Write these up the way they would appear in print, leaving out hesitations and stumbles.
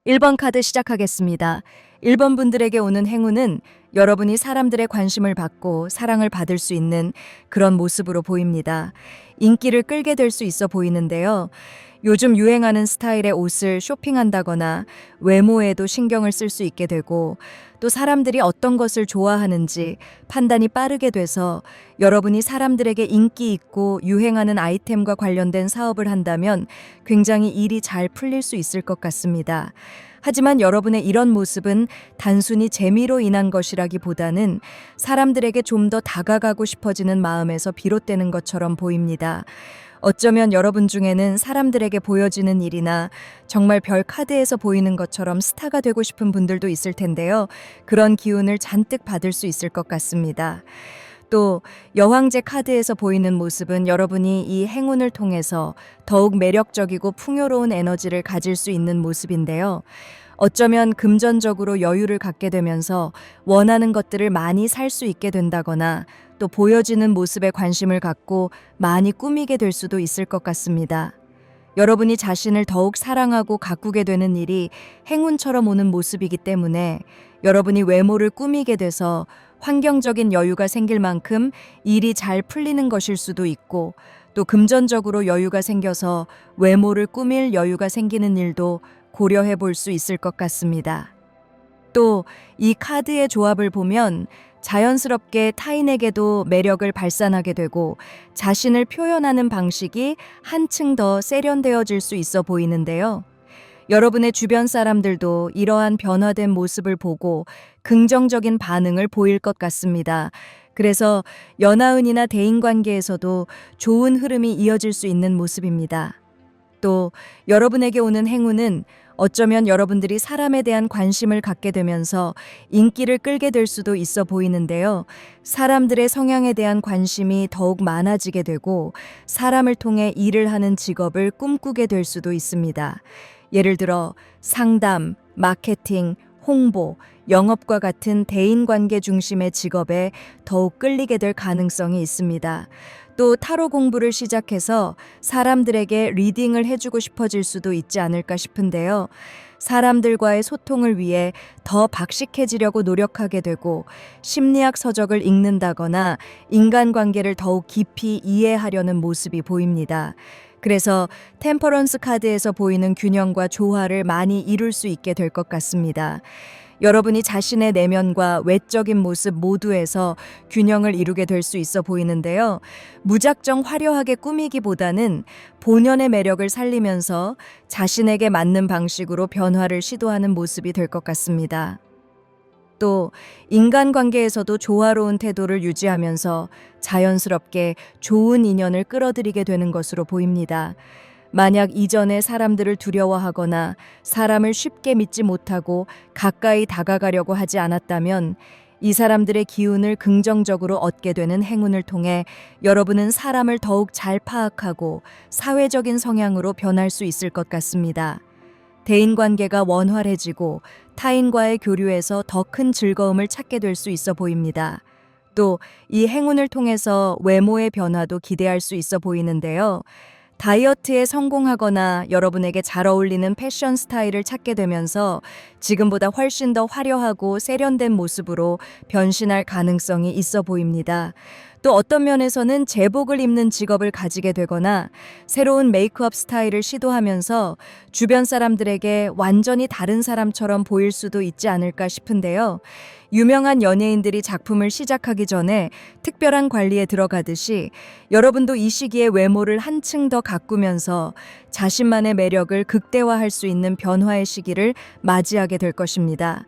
1번 카드 시작하겠습니다. 1번 분들에게 오는 행운은 여러분이 사람들의 관심을 받고 사랑을 받을 수 있는 그런 모습으로 보입니다. 인기를 끌게 될 수 있어 보이는데요. 요즘 유행하는 스타일의 옷을 쇼핑한다거나 외모에도 신경을 쓸 수 있게 되고 또 사람들이 어떤 것을 좋아하는지 판단이 빠르게 돼서 여러분이 사람들에게 인기 있고 유행하는 아이템과 관련된 사업을 한다면 굉장히 일이 잘 풀릴 수 있을 것 같습니다. 하지만 여러분의 이런 모습은 단순히 재미로 인한 것이라기보다는 사람들에게 좀 더 다가가고 싶어지는 마음에서 비롯되는 것처럼 보입니다. 어쩌면 여러분 중에는 사람들에게 보여지는 일이나 정말 별 카드에서 보이는 것처럼 스타가 되고 싶은 분들도 있을 텐데요. 그런 기운을 잔뜩 받을 수 있을 것 같습니다. 또 여왕제 카드에서 보이는 모습은 여러분이 이 행운을 통해서 더욱 매력적이고 풍요로운 에너지를 가질 수 있는 모습인데요. 어쩌면 금전적으로 여유를 갖게 되면서 원하는 것들을 많이 살 수 있게 된다거나 또 보여지는 모습에 관심을 갖고 많이 꾸미게 될 수도 있을 것 같습니다. 여러분이 자신을 더욱 사랑하고 가꾸게 되는 일이 행운처럼 오는 모습이기 때문에 여러분이 외모를 꾸미게 돼서 환경적인 여유가 생길 만큼 일이 잘 풀리는 것일 수도 있고 또 금전적으로 여유가 생겨서 외모를 꾸밀 여유가 생기는 일도 고려해 볼 수 있을 것 같습니다. 또 이 카드의 조합을 보면 자연스럽게 타인에게도 매력을 발산하게 되고 자신을 표현하는 방식이 한층 더 세련되어질 수 있어 보이는데요. 여러분의 주변 사람들도 이러한 변화된 모습을 보고 긍정적인 반응을 보일 것 같습니다. 그래서 연하은이나 대인관계에서도 좋은 흐름이 이어질 수 있는 모습입니다. 또 여러분에게 오는 행운은 어쩌면 여러분들이 사람에 대한 관심을 갖게 되면서 인기를 끌게 될 수도 있어 보이는데요. 사람들의 성향에 대한 관심이 더욱 많아지게 되고 사람을 통해 일을 하는 직업을 꿈꾸게 될 수도 있습니다. 예를 들어 상담, 마케팅, 홍보, 영업과 같은 대인관계 중심의 직업에 더욱 끌리게 될 가능성이 있습니다. 또 타로 공부를 시작해서 사람들에게 리딩을 해주고 싶어질 수도 있지 않을까 싶은데요. 사람들과의 소통을 위해 더 박식해지려고 노력하게 되고 심리학 서적을 읽는다거나 인간관계를 더욱 깊이 이해하려는 모습이 보입니다. 그래서 템퍼런스 카드에서 보이는 균형과 조화를 많이 이룰 수 있게 될 것 같습니다. 여러분이 자신의 내면과 외적인 모습 모두에서 균형을 이루게 될 수 있어 보이는데요. 무작정 화려하게 꾸미기보다는 본연의 매력을 살리면서 자신에게 맞는 방식으로 변화를 시도하는 모습이 될 것 같습니다. 또 인간관계에서도 조화로운 태도를 유지하면서 자연스럽게 좋은 인연을 끌어들이게 되는 것으로 보입니다. 만약 이전에 사람들을 두려워하거나 사람을 쉽게 믿지 못하고 가까이 다가가려고 하지 않았다면 이 사람들의 기운을 긍정적으로 얻게 되는 행운을 통해 여러분은 사람을 더욱 잘 파악하고 사회적인 성향으로 변할 수 있을 것 같습니다. 대인관계가 원활해지고 타인과의 교류에서 더 큰 즐거움을 찾게 될 수 있어 보입니다. 또 이 행운을 통해서 외모의 변화도 기대할 수 있어 보이는데요. 다이어트에 성공하거나 여러분에게 잘 어울리는 패션 스타일을 찾게 되면서 지금보다 훨씬 더 화려하고 세련된 모습으로 변신할 가능성이 있어 보입니다. 또 어떤 면에서는 제복을 입는 직업을 가지게 되거나 새로운 메이크업 스타일을 시도하면서 주변 사람들에게 완전히 다른 사람처럼 보일 수도 있지 않을까 싶은데요. 유명한 연예인들이 작품을 시작하기 전에 특별한 관리에 들어가듯이 여러분도 이 시기에 외모를 한층 더 가꾸면서 자신만의 매력을 극대화할 수 있는 변화의 시기를 맞이하게 될 것입니다.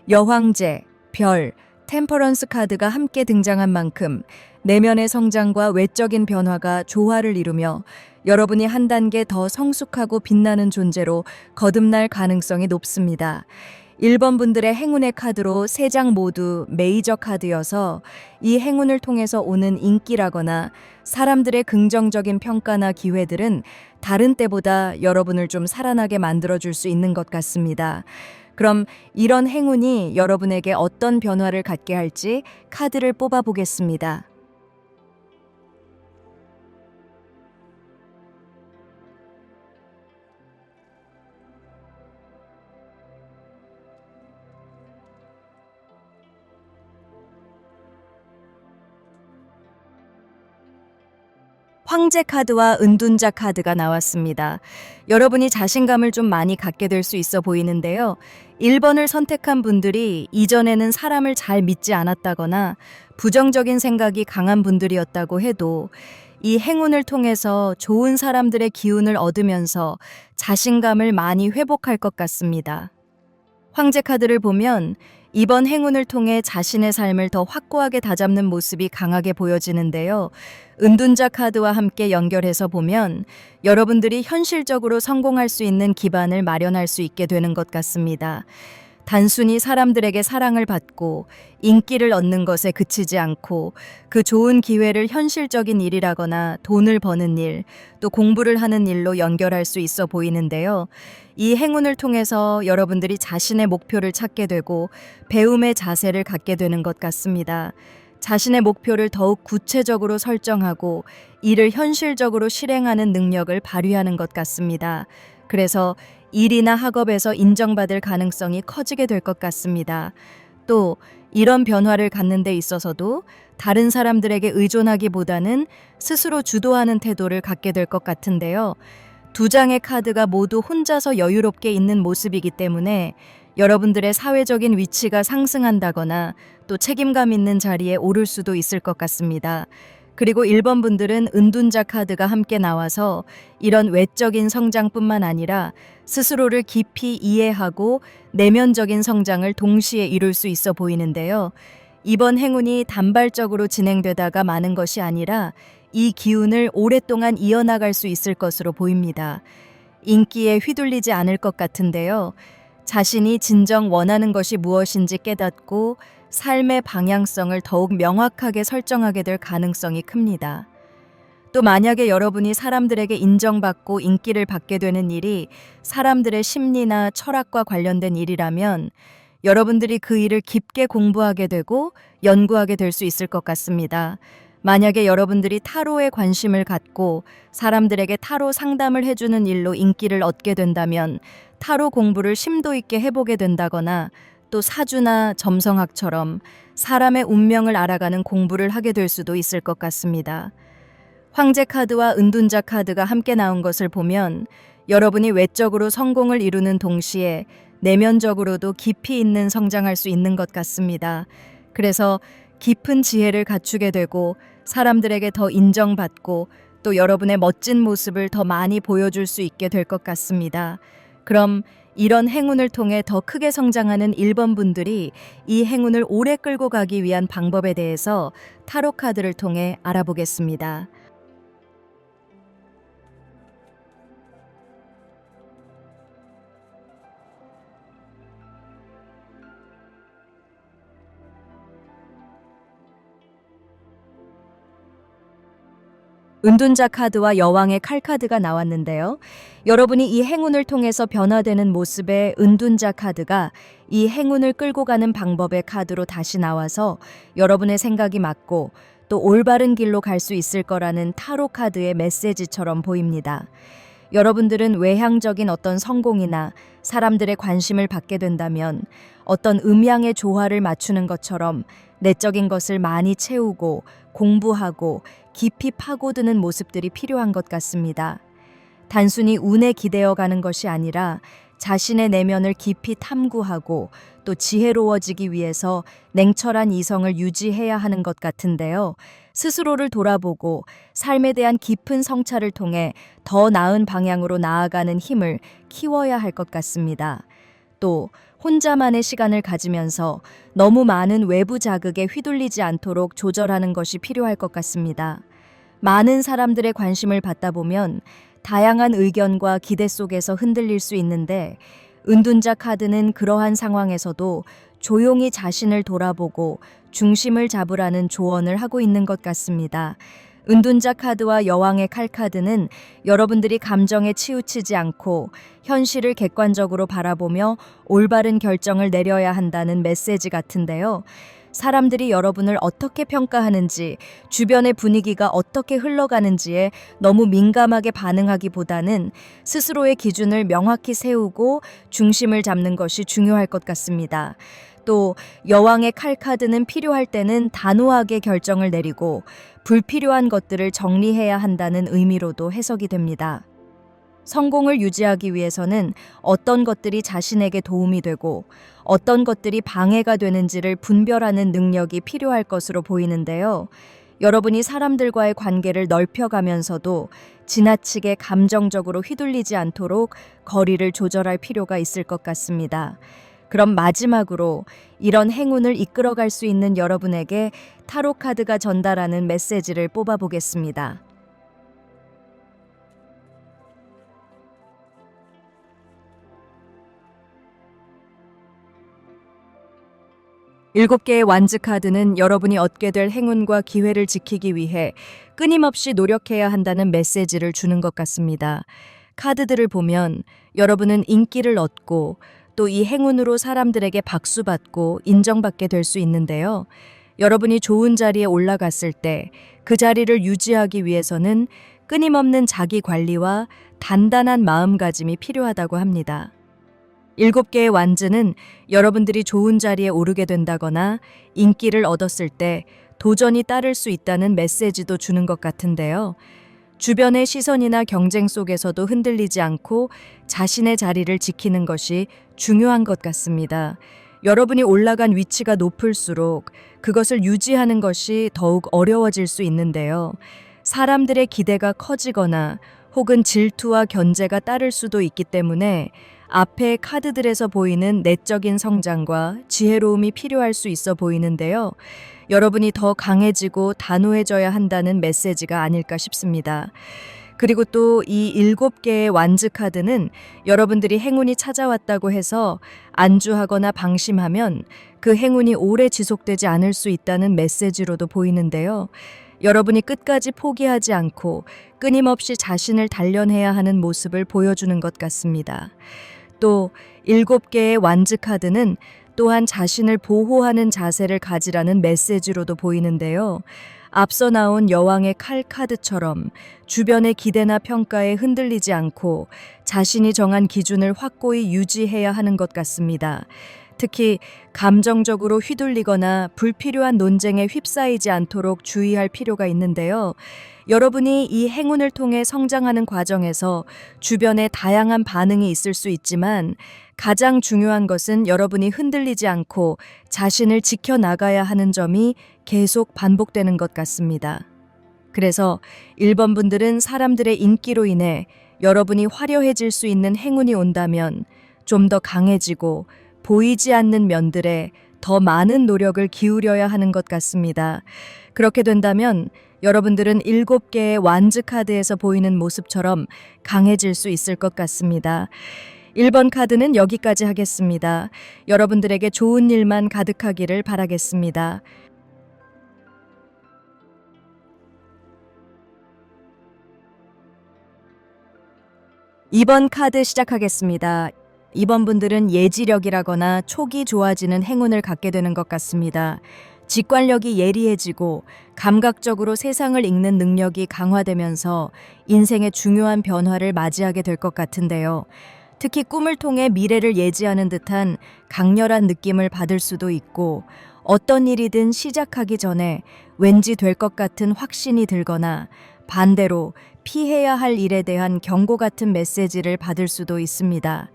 여황제, 별, 템퍼런스 카드가 함께 등장한 만큼 내면의 성장과 외적인 변화가 조화를 이루며 여러분이 한 단계 더 성숙하고 빛나는 존재로 거듭날 가능성이 높습니다. 1번 분들의 행운의 카드로 3장 모두 메이저 카드여서 이 행운을 통해서 오는 인기라거나 사람들의 긍정적인 평가나 기회들은 다른 때보다 여러분을 좀 살아나게 만들어줄 수 있는 것 같습니다. 그럼 이런 행운이 여러분에게 어떤 변화를 갖게 할지 카드를 뽑아 보겠습니다. 황제 카드와 은둔자 카드가 나왔습니다. 여러분이 자신감을 좀 많이 갖게 될 수 있어 보이는데요. 1번을 선택한 분들이 이전에는 사람을 잘 믿지 않았다거나 부정적인 생각이 강한 분들이었다고 해도 이 행운을 통해서 좋은 사람들의 기운을 얻으면서 자신감을 많이 회복할 것 같습니다. 황제 카드를 보면 이번 행운을 통해 자신의 삶을 더 확고하게 다잡는 모습이 강하게 보여지는데요. 은둔자 카드와 함께 연결해서 보면 여러분들이 현실적으로 성공할 수 있는 기반을 마련할 수 있게 되는 것 같습니다. 단순히 사람들에게 사랑을 받고 인기를 얻는 것에 그치지 않고 그 좋은 기회를 현실적인 일이라거나 돈을 버는 일, 또 공부를 하는 일로 연결할 수 있어 보이는데요. 이 행운을 통해서 여러분들이 자신의 목표를 찾게 되고 배움의 자세를 갖게 되는 것 같습니다. 자신의 목표를 더욱 구체적으로 설정하고 이를 현실적으로 실행하는 능력을 발휘하는 것 같습니다. 그래서 일이나 학업에서 인정받을 가능성이 커지게 될 것 같습니다. 또 이런 변화를 갖는 데 있어서도 다른 사람들에게 의존하기보다는 스스로 주도하는 태도를 갖게 될 것 같은데요. 두 장의 카드가 모두 혼자서 여유롭게 있는 모습이기 때문에 여러분들의 사회적인 위치가 상승한다거나 또 책임감 있는 자리에 오를 수도 있을 것 같습니다. 그리고 1번 분들은 은둔자 카드가 함께 나와서 이런 외적인 성장뿐만 아니라 스스로를 깊이 이해하고 내면적인 성장을 동시에 이룰 수 있어 보이는데요. 이번 행운이 단발적으로 진행되다가 마는 것이 아니라 이 기운을 오랫동안 이어나갈 수 있을 것으로 보입니다. 인기에 휘둘리지 않을 것 같은데요. 자신이 진정 원하는 것이 무엇인지 깨닫고 삶의 방향성을 더욱 명확하게 설정하게 될 가능성이 큽니다. 또 만약에 여러분이 사람들에게 인정받고 인기를 받게 되는 일이 사람들의 심리나 철학과 관련된 일이라면 여러분들이 그 일을 깊게 공부하게 되고 연구하게 될 수 있을 것 같습니다. 만약에 여러분들이 타로에 관심을 갖고 사람들에게 타로 상담을 해주는 일로 인기를 얻게 된다면 타로 공부를 심도 있게 해보게 된다거나 또 사주나 점성학처럼 사람의 운명을 알아가는 공부를 하게 될 수도 있을 것 같습니다. 황제 카드와 은둔자 카드가 함께 나온 것을 보면 여러분이 외적으로 성공을 이루는 동시에 내면적으로도 깊이 있는 성장할 수 있는 것 같습니다. 그래서 깊은 지혜를 갖추게 되고 사람들에게 더 인정받고 또 여러분의 멋진 모습을 더 많이 보여줄 수 있게 될 것 같습니다. 그럼 이런 행운을 통해 더 크게 성장하는 1번 분들이 이 행운을 오래 끌고 가기 위한 방법에 대해서 타로 카드를 통해 알아보겠습니다. 은둔자 카드와 여왕의 칼 카드가 나왔는데요. 여러분이 이 행운을 통해서 변화되는 모습의 은둔자 카드가 이 행운을 끌고 가는 방법의 카드로 다시 나와서 여러분의 생각이 맞고 또 올바른 길로 갈 수 있을 거라는 타로 카드의 메시지처럼 보입니다. 여러분들은 외향적인 어떤 성공이나 사람들의 관심을 받게 된다면 어떤 음양의 조화를 맞추는 것처럼 내적인 것을 많이 채우고 공부하고 깊이 파고드는 모습들이 필요한 것 같습니다. 단순히 운에 기대어 가는 것이 아니라 자신의 내면을 깊이 탐구하고 또 지혜로워지기 위해서 냉철한 이성을 유지해야 하는 것 같은데요. 스스로를 돌아보고 삶에 대한 깊은 성찰을 통해 더 나은 방향으로 나아가는 힘을 키워야 할 것 같습니다. 또 혼자만의 시간을 가지면서 너무 많은 외부 자극에 휘둘리지 않도록 조절하는 것이 필요할 것 같습니다. 많은 사람들의 관심을 받다 보면 다양한 의견과 기대 속에서 흔들릴 수 있는데 은둔자 카드는 그러한 상황에서도 조용히 자신을 돌아보고 중심을 잡으라는 조언을 하고 있는 것 같습니다. 은둔자 카드와 여왕의 칼 카드는 여러분들이 감정에 치우치지 않고 현실을 객관적으로 바라보며 올바른 결정을 내려야 한다는 메시지 같은데요. 사람들이 여러분을 어떻게 평가하는지, 주변의 분위기가 어떻게 흘러가는지에 너무 민감하게 반응하기보다는 스스로의 기준을 명확히 세우고 중심을 잡는 것이 중요할 것 같습니다. 또 여왕의 칼 카드는 필요할 때는 단호하게 결정을 내리고 불필요한 것들을 정리해야 한다는 의미로도 해석이 됩니다. 성공을 유지하기 위해서는 어떤 것들이 자신에게 도움이 되고 어떤 것들이 방해가 되는지를 분별하는 능력이 필요할 것으로 보이는데요. 여러분이 사람들과의 관계를 넓혀가면서도 지나치게 감정적으로 휘둘리지 않도록 거리를 조절할 필요가 있을 것 같습니다. 그럼 마지막으로 이런 행운을 이끌어갈 수 있는 여러분에게 타로 카드가 전달하는 메시지를 뽑아보겠습니다. 7개의 완즈 카드는 여러분이 얻게 될 행운과 기회를 지키기 위해 끊임없이 노력해야 한다는 메시지를 주는 것 같습니다. 카드들을 보면 여러분은 인기를 얻고 또 이 행운으로 사람들에게 박수받고 인정받게 될 수 있는데요. 여러분이 좋은 자리에 올라갔을 때 그 자리를 유지하기 위해서는 끊임없는 자기 관리와 단단한 마음가짐이 필요하다고 합니다. 7개의 완즈는 여러분들이 좋은 자리에 오르게 된다거나 인기를 얻었을 때 도전이 따를 수 있다는 메시지도 주는 것 같은데요. 주변의 시선이나 경쟁 속에서도 흔들리지 않고 자신의 자리를 지키는 것이 중요한 것 같습니다. 여러분이 올라간 위치가 높을수록 그것을 유지하는 것이 더욱 어려워질 수 있는데요. 사람들의 기대가 커지거나 혹은 질투와 견제가 따를 수도 있기 때문에 앞에 카드들에서 보이는 내적인 성장과 지혜로움이 필요할 수 있어 보이는데요. 여러분이 더 강해지고 단호해져야 한다는 메시지가 아닐까 싶습니다. 그리고 또 이 7개의 완즈 카드는 여러분들이 행운이 찾아왔다고 해서 안주하거나 방심하면 그 행운이 오래 지속되지 않을 수 있다는 메시지로도 보이는데요. 여러분이 끝까지 포기하지 않고 끊임없이 자신을 단련해야 하는 모습을 보여주는 것 같습니다. 또 7개의 완즈 카드는 또한 자신을 보호하는 자세를 가지라는 메시지로도 보이는데요. 앞서 나온 여왕의 칼 카드처럼 주변의 기대나 평가에 흔들리지 않고 자신이 정한 기준을 확고히 유지해야 하는 것 같습니다. 특히 감정적으로 휘둘리거나 불필요한 논쟁에 휩싸이지 않도록 주의할 필요가 있는데요. 여러분이 이 행운을 통해 성장하는 과정에서 주변에 다양한 반응이 있을 수 있지만 가장 중요한 것은 여러분이 흔들리지 않고 자신을 지켜나가야 하는 점이 계속 반복되는 것 같습니다. 그래서 1번 분들은 사람들의 인기로 인해 여러분이 화려해질 수 있는 행운이 온다면 좀 더 강해지고 보이지 않는 면들에 더 많은 노력을 기울여야 하는 것 같습니다. 그렇게 된다면 여러분들은 7개의 완즈 카드에서 보이는 모습처럼 강해질 수 있을 것 같습니다. 1번 카드는 여기까지 하겠습니다. 여러분들에게 좋은 일만 가득하기를 바라겠습니다. 2번 카드 시작하겠습니다. 2번 분들은 예지력이라거나 촉이 좋아지는 행운을 갖게 되는 것 같습니다. 직관력이 예리해지고 감각적으로 세상을 읽는 능력이 강화되면서 인생의 중요한 변화를 맞이하게 될 것 같은데요. 특히 꿈을 통해 미래를 예지하는 듯한 강렬한 느낌을 받을 수도 있고 어떤 일이든 시작하기 전에 왠지 될 것 같은 확신이 들거나 반대로 피해야 할 일에 대한 경고 같은 메시지를 받을 수도 있습니다.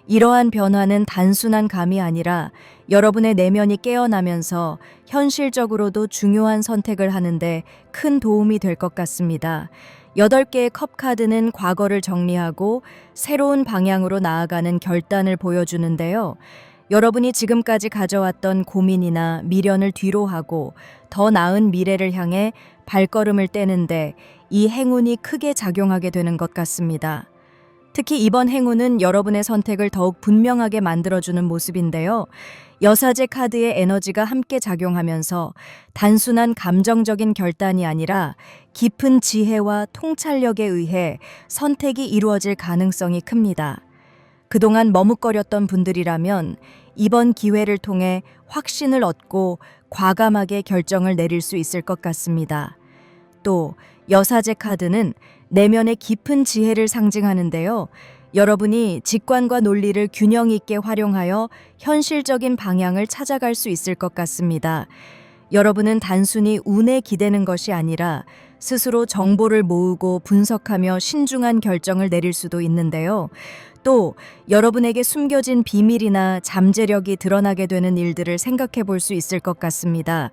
이러한 변화는 단순한 감이 아니라 여러분의 내면이 깨어나면서 현실적으로도 중요한 선택을 하는데 큰 도움이 될 것 같습니다. 8개의 컵 카드는 과거를 정리하고 새로운 방향으로 나아가는 결단을 보여주는데요. 여러분이 지금까지 가져왔던 고민이나 미련을 뒤로하고 더 나은 미래를 향해 발걸음을 떼는데 이 행운이 크게 작용하게 되는 것 같습니다. 특히 이번 행운은 여러분의 선택을 더욱 분명하게 만들어주는 모습인데요. 여사제 카드의 에너지가 함께 작용하면서 단순한 감정적인 결단이 아니라 깊은 지혜와 통찰력에 의해 선택이 이루어질 가능성이 큽니다. 그동안 머뭇거렸던 분들이라면 이번 기회를 통해 확신을 얻고 과감하게 결정을 내릴 수 있을 것 같습니다. 또 여사제 카드는 내면의 깊은 지혜를 상징하는데요. 여러분이 직관과 논리를 균형 있게 활용하여 현실적인 방향을 찾아갈 수 있을 것 같습니다. 여러분은 단순히 운에 기대는 것이 아니라 스스로 정보를 모으고 분석하며 신중한 결정을 내릴 수도 있는데요. 또 여러분에게 숨겨진 비밀이나 잠재력이 드러나게 되는 일들을 생각해 볼 수 있을 것 같습니다.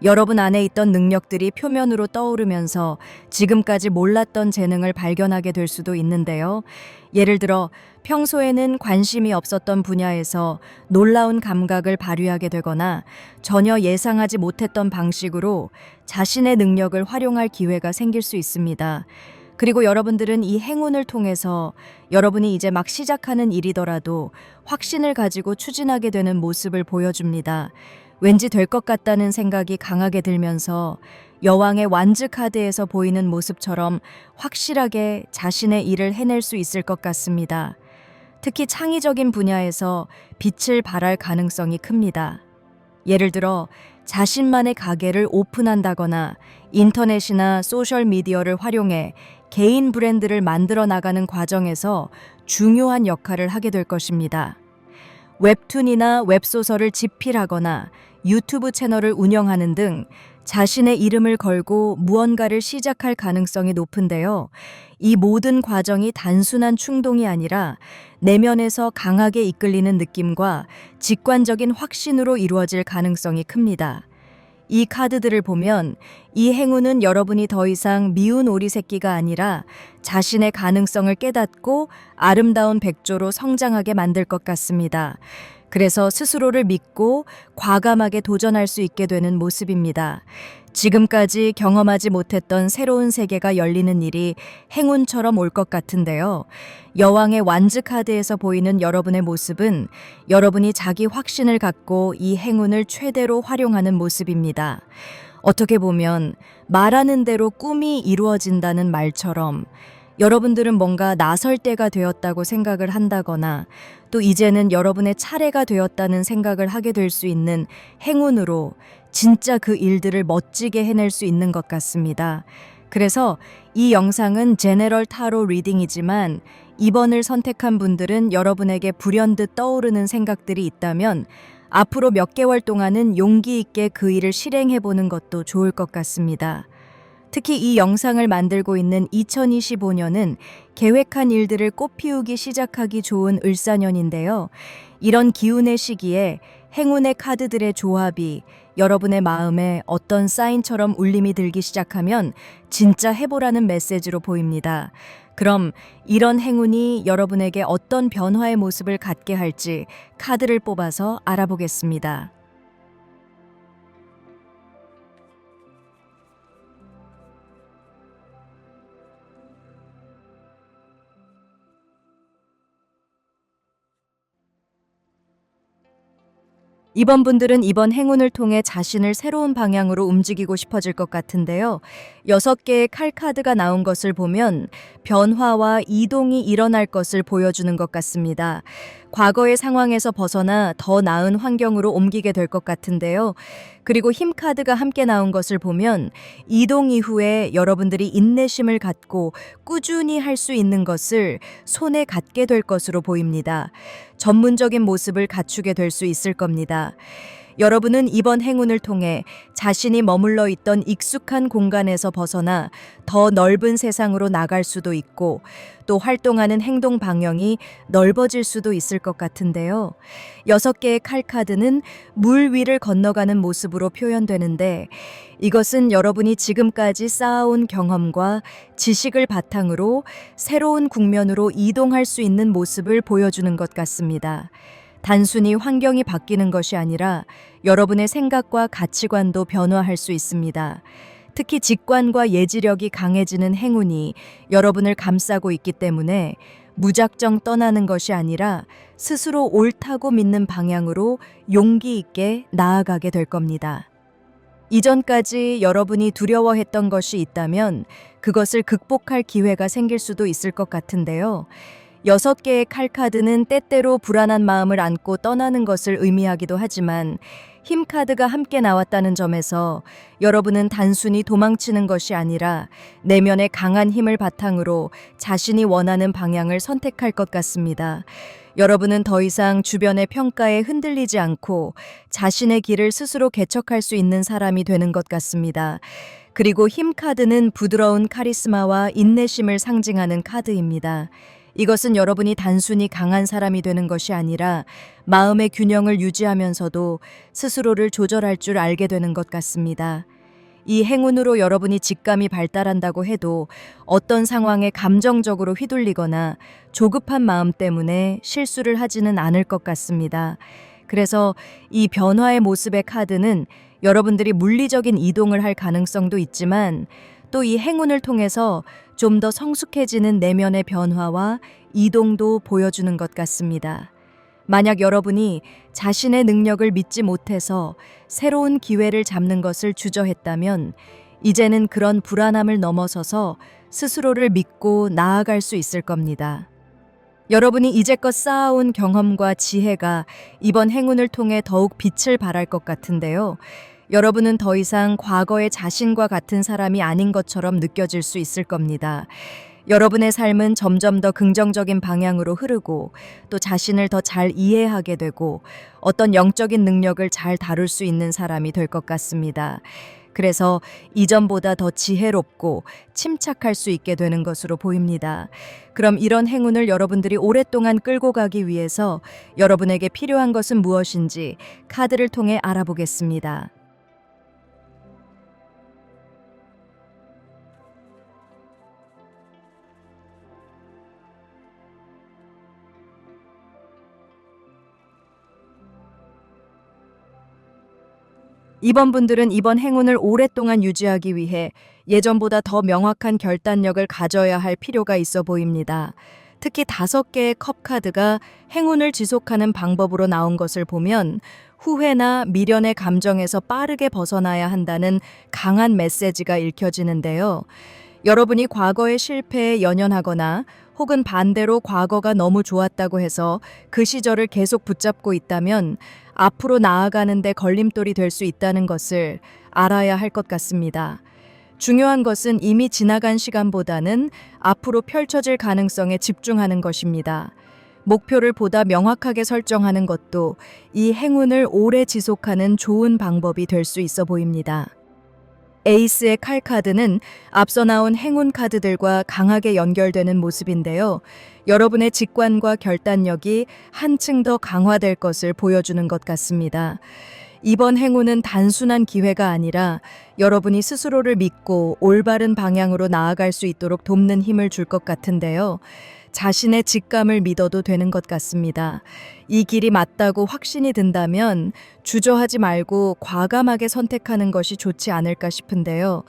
여러분 안에 있던 능력들이 표면으로 떠오르면서 지금까지 몰랐던 재능을 발견하게 될 수도 있는데요. 예를 들어 평소에는 관심이 없었던 분야에서 놀라운 감각을 발휘하게 되거나 전혀 예상하지 못했던 방식으로 자신의 능력을 활용할 기회가 생길 수 있습니다. 그리고 여러분들은 이 행운을 통해서 여러분이 이제 막 시작하는 일이더라도 확신을 가지고 추진하게 되는 모습을 보여줍니다. 왠지 될 것 같다는 생각이 강하게 들면서 여왕의 완즈 카드에서 보이는 모습처럼 확실하게 자신의 일을 해낼 수 있을 것 같습니다. 특히 창의적인 분야에서 빛을 발할 가능성이 큽니다. 예를 들어 자신만의 가게를 오픈한다거나 인터넷이나 소셜미디어를 활용해 개인 브랜드를 만들어 나가는 과정에서 중요한 역할을 하게 될 것입니다. 웹툰이나 웹소설을 집필하거나 유튜브 채널을 운영하는 등 자신의 이름을 걸고 무언가를 시작할 가능성이 높은데요. 이 모든 과정이 단순한 충동이 아니라 내면에서 강하게 이끌리는 느낌과 직관적인 확신으로 이루어질 가능성이 큽니다. 이 카드들을 보면 이 행운은 여러분이 더 이상 미운 오리 새끼가 아니라 자신의 가능성을 깨닫고 아름다운 백조로 성장하게 만들 것 같습니다. 그래서 스스로를 믿고 과감하게 도전할 수 있게 되는 모습입니다. 지금까지 경험하지 못했던 새로운 세계가 열리는 일이 행운처럼 올 것 같은데요. 여왕의 완즈 카드에서 보이는 여러분의 모습은 여러분이 자기 확신을 갖고 이 행운을 최대로 활용하는 모습입니다. 어떻게 보면 말하는 대로 꿈이 이루어진다는 말처럼 여러분들은 뭔가 나설 때가 되었다고 생각을 한다거나 또 이제는 여러분의 차례가 되었다는 생각을 하게 될 수 있는 행운으로 진짜 그 일들을 멋지게 해낼 수 있는 것 같습니다. 그래서 이 영상은 제너럴 타로 리딩이지만 이번을 선택한 분들은 여러분에게 불현듯 떠오르는 생각들이 있다면 앞으로 몇 개월 동안은 용기 있게 그 일을 실행해 보는 것도 좋을 것 같습니다. 특히 이 영상을 만들고 있는 2025년은 계획한 일들을 꽃피우기 시작하기 좋은 을사년인데요. 이런 기운의 시기에 행운의 카드들의 조합이 여러분의 마음에 어떤 사인처럼 울림이 들기 시작하면 진짜 해보라는 메시지로 보입니다. 그럼 이런 행운이 여러분에게 어떤 변화의 모습을 갖게 할지 카드를 뽑아서 알아보겠습니다. 이번 분들은 이번 행운을 통해 자신을 새로운 방향으로 움직이고 싶어질 것 같은데요. 6개의 칼 카드가 나온 것을 보면 변화와 이동이 일어날 것을 보여주는 것 같습니다. 과거의 상황에서 벗어나 더 나은 환경으로 옮기게 될 것 같은데요. 그리고 힘 카드가 함께 나온 것을 보면 이동 이후에 여러분들이 인내심을 갖고 꾸준히 할 수 있는 것을 손에 갖게 될 것으로 보입니다. 전문적인 모습을 갖추게 될 수 있을 겁니다. 여러분은 이번 행운을 통해 자신이 머물러 있던 익숙한 공간에서 벗어나 더 넓은 세상으로 나갈 수도 있고 또 활동하는 행동 방향이 넓어질 수도 있을 것 같은데요. 6개의 칼 카드는 물 위를 건너가는 모습으로 표현되는데 이것은 여러분이 지금까지 쌓아온 경험과 지식을 바탕으로 새로운 국면으로 이동할 수 있는 모습을 보여주는 것 같습니다. 단순히 환경이 바뀌는 것이 아니라 여러분의 생각과 가치관도 변화할 수 있습니다. 특히 직관과 예지력이 강해지는 행운이 여러분을 감싸고 있기 때문에 무작정 떠나는 것이 아니라 스스로 옳다고 믿는 방향으로 용기 있게 나아가게 될 겁니다. 이전까지 여러분이 두려워했던 것이 있다면 그것을 극복할 기회가 생길 수도 있을 것 같은데요. 6개의 칼 카드는 때때로 불안한 마음을 안고 떠나는 것을 의미하기도 하지만 힘 카드가 함께 나왔다는 점에서 여러분은 단순히 도망치는 것이 아니라 내면의 강한 힘을 바탕으로 자신이 원하는 방향을 선택할 것 같습니다. 여러분은 더 이상 주변의 평가에 흔들리지 않고 자신의 길을 스스로 개척할 수 있는 사람이 되는 것 같습니다. 그리고 힘 카드는 부드러운 카리스마와 인내심을 상징하는 카드입니다. 이것은 여러분이 단순히 강한 사람이 되는 것이 아니라 마음의 균형을 유지하면서도 스스로를 조절할 줄 알게 되는 것 같습니다. 이 행운으로 여러분이 직감이 발달한다고 해도 어떤 상황에 감정적으로 휘둘리거나 조급한 마음 때문에 실수를 하지는 않을 것 같습니다. 그래서 이 변화의 모습의 카드는 여러분들이 물리적인 이동을 할 가능성도 있지만 또 이 행운을 통해서 좀 더 성숙해지는 내면의 변화와 이동도 보여주는 것 같습니다. 만약 여러분이 자신의 능력을 믿지 못해서 새로운 기회를 잡는 것을 주저했다면 이제는 그런 불안함을 넘어서서 스스로를 믿고 나아갈 수 있을 겁니다. 여러분이 이제껏 쌓아온 경험과 지혜가 이번 행운을 통해 더욱 빛을 발할 것 같은데요. 여러분은 더 이상 과거의 자신과 같은 사람이 아닌 것처럼 느껴질 수 있을 겁니다. 여러분의 삶은 점점 더 긍정적인 방향으로 흐르고 또 자신을 더 잘 이해하게 되고 어떤 영적인 능력을 잘 다룰 수 있는 사람이 될 것 같습니다. 그래서 이전보다 더 지혜롭고 침착할 수 있게 되는 것으로 보입니다. 그럼 이런 행운을 여러분들이 오랫동안 끌고 가기 위해서 여러분에게 필요한 것은 무엇인지 카드를 통해 알아보겠습니다. 이번 분들은 이번 행운을 오랫동안 유지하기 위해 예전보다 더 명확한 결단력을 가져야 할 필요가 있어 보입니다. 특히 5개의 컵 카드가 행운을 지속하는 방법으로 나온 것을 보면 후회나 미련의 감정에서 빠르게 벗어나야 한다는 강한 메시지가 읽혀지는데요. 여러분이 과거의 실패에 연연하거나 혹은 반대로 과거가 너무 좋았다고 해서 그 시절을 계속 붙잡고 있다면 앞으로 나아가는 데 걸림돌이 될 수 있다는 것을 알아야 할 것 같습니다. 중요한 것은 이미 지나간 시간보다는 앞으로 펼쳐질 가능성에 집중하는 것입니다. 목표를 보다 명확하게 설정하는 것도 이 행운을 오래 지속하는 좋은 방법이 될 수 있어 보입니다. 에이스의 칼 카드는 앞서 나온 행운 카드들과 강하게 연결되는 모습인데요. 여러분의 직관과 결단력이 한층 더 강화될 것을 보여주는 것 같습니다. 이번 행운은 단순한 기회가 아니라 여러분이 스스로를 믿고 올바른 방향으로 나아갈 수 있도록 돕는 힘을 줄 것 같은데요. 자신의 직감을 믿어도 되는 것 같습니다. 이 길이 맞다고 확신이 든다면 주저하지 말고 과감하게 선택하는 것이 좋지 않을까 싶은데요.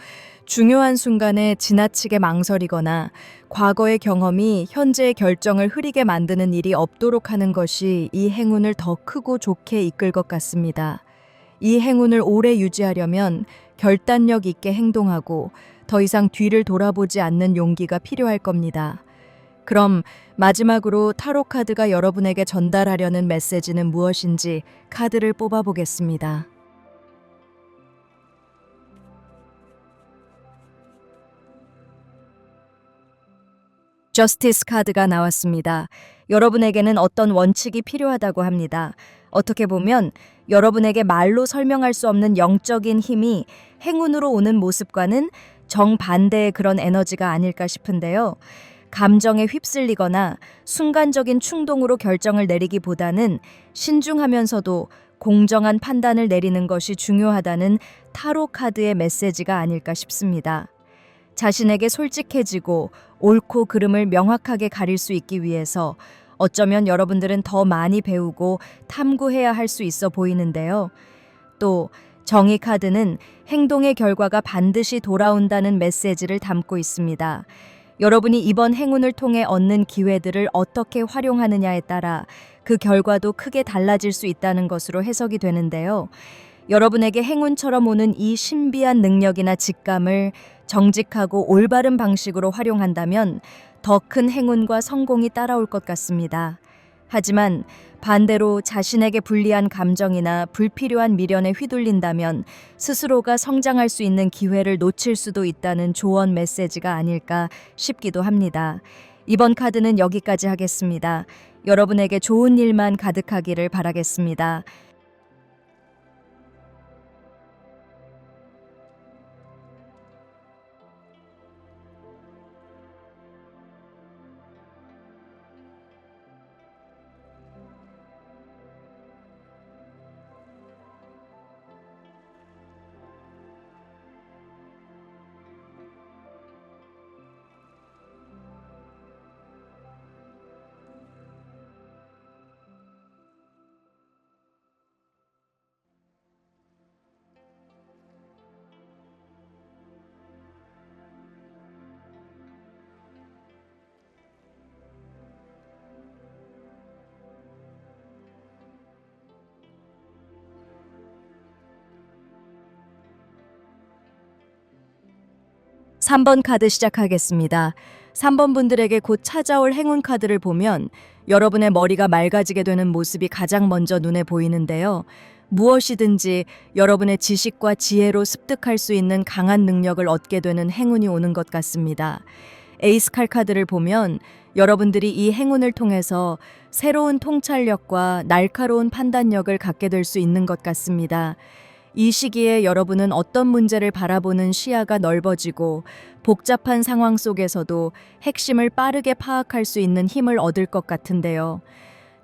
중요한 순간에 지나치게 망설이거나 과거의 경험이 현재의 결정을 흐리게 만드는 일이 없도록 하는 것이 이 행운을 더 크고 좋게 이끌 것 같습니다. 이 행운을 오래 유지하려면 결단력 있게 행동하고 더 이상 뒤를 돌아보지 않는 용기가 필요할 겁니다. 그럼 마지막으로 타로 카드가 여러분에게 전달하려는 메시지는 무엇인지 카드를 뽑아보겠습니다. 저스티스 카드가 나왔습니다. 여러분에게는 어떤 원칙이 필요하다고 합니다. 어떻게 보면 여러분에게 말로 설명할 수 없는 영적인 힘이 행운으로 오는 모습과는 정반대의 그런 에너지가 아닐까 싶은데요. 감정에 휩쓸리거나 순간적인 충동으로 결정을 내리기보다는 신중하면서도 공정한 판단을 내리는 것이 중요하다는 타로 카드의 메시지가 아닐까 싶습니다. 자신에게 솔직해지고 옳고 그름을 명확하게 가릴 수 있기 위해서 어쩌면 여러분들은 더 많이 배우고 탐구해야 할 수 있어 보이는데요. 또 정의 카드는 행동의 결과가 반드시 돌아온다는 메시지를 담고 있습니다. 여러분이 이번 행운을 통해 얻는 기회들을 어떻게 활용하느냐에 따라 그 결과도 크게 달라질 수 있다는 것으로 해석이 되는데요. 여러분에게 행운처럼 오는 이 신비한 능력이나 직감을 정직하고 올바른 방식으로 활용한다면 더 큰 행운과 성공이 따라올 것 같습니다. 하지만 반대로 자신에게 불리한 감정이나 불필요한 미련에 휘둘린다면 스스로가 성장할 수 있는 기회를 놓칠 수도 있다는 조언 메시지가 아닐까 싶기도 합니다. 이번 카드는 여기까지 하겠습니다. 여러분에게 좋은 일만 가득하기를 바라겠습니다. 3번 카드 시작하겠습니다. 3번 분들에게 곧 찾아올 행운 카드를 보면 여러분의 머리가 맑아지게 되는 모습이 가장 먼저 눈에 보이는데요. 무엇이든지 여러분의 지식과 지혜로 습득할 수 있는 강한 능력을 얻게 되는 행운이 오는 것 같습니다. 에이스 칼 카드를 보면 여러분들이 이 행운을 통해서 새로운 통찰력과 날카로운 판단력을 갖게 될 수 있는 것 같습니다. 이 시기에 여러분은 어떤 문제를 바라보는 시야가 넓어지고 복잡한 상황 속에서도 핵심을 빠르게 파악할 수 있는 힘을 얻을 것 같은데요.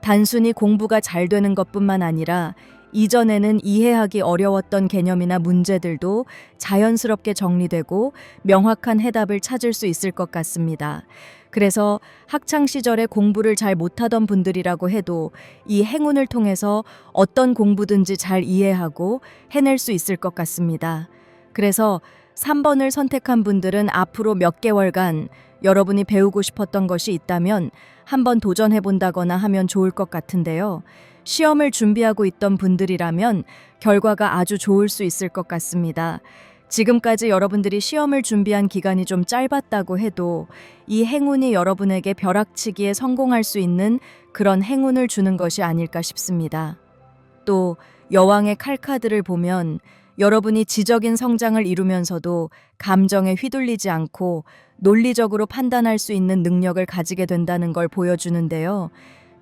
단순히 공부가 잘 되는 것뿐만 아니라 이전에는 이해하기 어려웠던 개념이나 문제들도 자연스럽게 정리되고 명확한 해답을 찾을 수 있을 것 같습니다. 그래서 학창 시절에 공부를 잘 못하던 분들이라고 해도 이 행운을 통해서 어떤 공부든지 잘 이해하고 해낼 수 있을 것 같습니다. 그래서 3번을 선택한 분들은 앞으로 몇 개월간 여러분이 배우고 싶었던 것이 있다면 한번 도전해 본다거나 하면 좋을 것 같은데요. 시험을 준비하고 있던 분들이라면 결과가 아주 좋을 수 있을 것 같습니다. 지금까지 여러분들이 시험을 준비한 기간이 좀 짧았다고 해도 이 행운이 여러분에게 벼락치기에 성공할 수 있는 그런 행운을 주는 것이 아닐까 싶습니다. 또 여왕의 칼카드를 보면 여러분이 지적인 성장을 이루면서도 감정에 휘둘리지 않고 논리적으로 판단할 수 있는 능력을 가지게 된다는 걸 보여주는데요.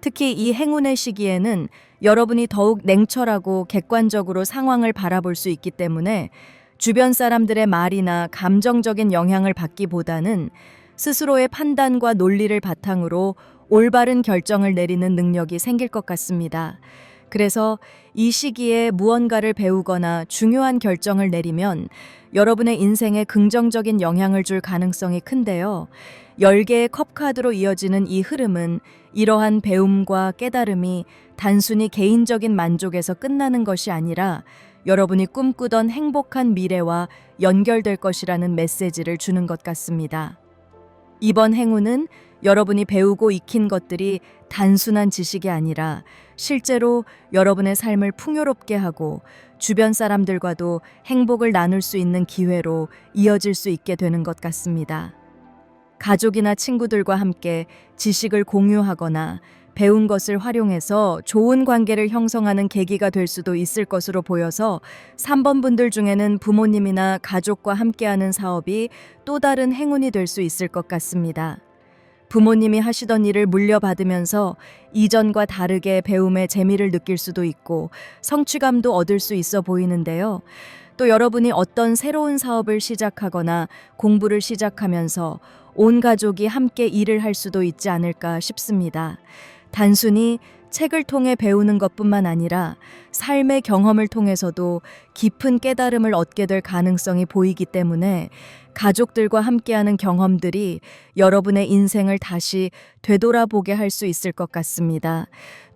특히 이 행운의 시기에는 여러분이 더욱 냉철하고 객관적으로 상황을 바라볼 수 있기 때문에 주변 사람들의 말이나 감정적인 영향을 받기보다는 스스로의 판단과 논리를 바탕으로 올바른 결정을 내리는 능력이 생길 것 같습니다. 그래서 이 시기에 무언가를 배우거나 중요한 결정을 내리면 여러분의 인생에 긍정적인 영향을 줄 가능성이 큰데요. 10개의 컵 카드로 이어지는 이 흐름은 이러한 배움과 깨달음이 단순히 개인적인 만족에서 끝나는 것이 아니라 여러분이 꿈꾸던 행복한 미래와 연결될 것이라는 메시지를 주는 것 같습니다. 이번 행운은 여러분이 배우고 익힌 것들이 단순한 지식이 아니라 실제로 여러분의 삶을 풍요롭게 하고 주변 사람들과도 행복을 나눌 수 있는 기회로 이어질 수 있게 되는 것 같습니다. 가족이나 친구들과 함께 지식을 공유하거나 배운 것을 활용해서 좋은 관계를 형성하는 계기가 될 수도 있을 것으로 보여서 3번 분들 중에는 부모님이나 가족과 함께하는 사업이 또 다른 행운이 될 수 있을 것 같습니다. 부모님이 하시던 일을 물려받으면서 이전과 다르게 배움의 재미를 느낄 수도 있고 성취감도 얻을 수 있어 보이는데요. 또 여러분이 어떤 새로운 사업을 시작하거나 공부를 시작하면서 온 가족이 함께 일을 할 수도 있지 않을까 싶습니다. 단순히 책을 통해 배우는 것뿐만 아니라 삶의 경험을 통해서도 깊은 깨달음을 얻게 될 가능성이 보이기 때문에 가족들과 함께하는 경험들이 여러분의 인생을 다시 되돌아보게 할 수 있을 것 같습니다.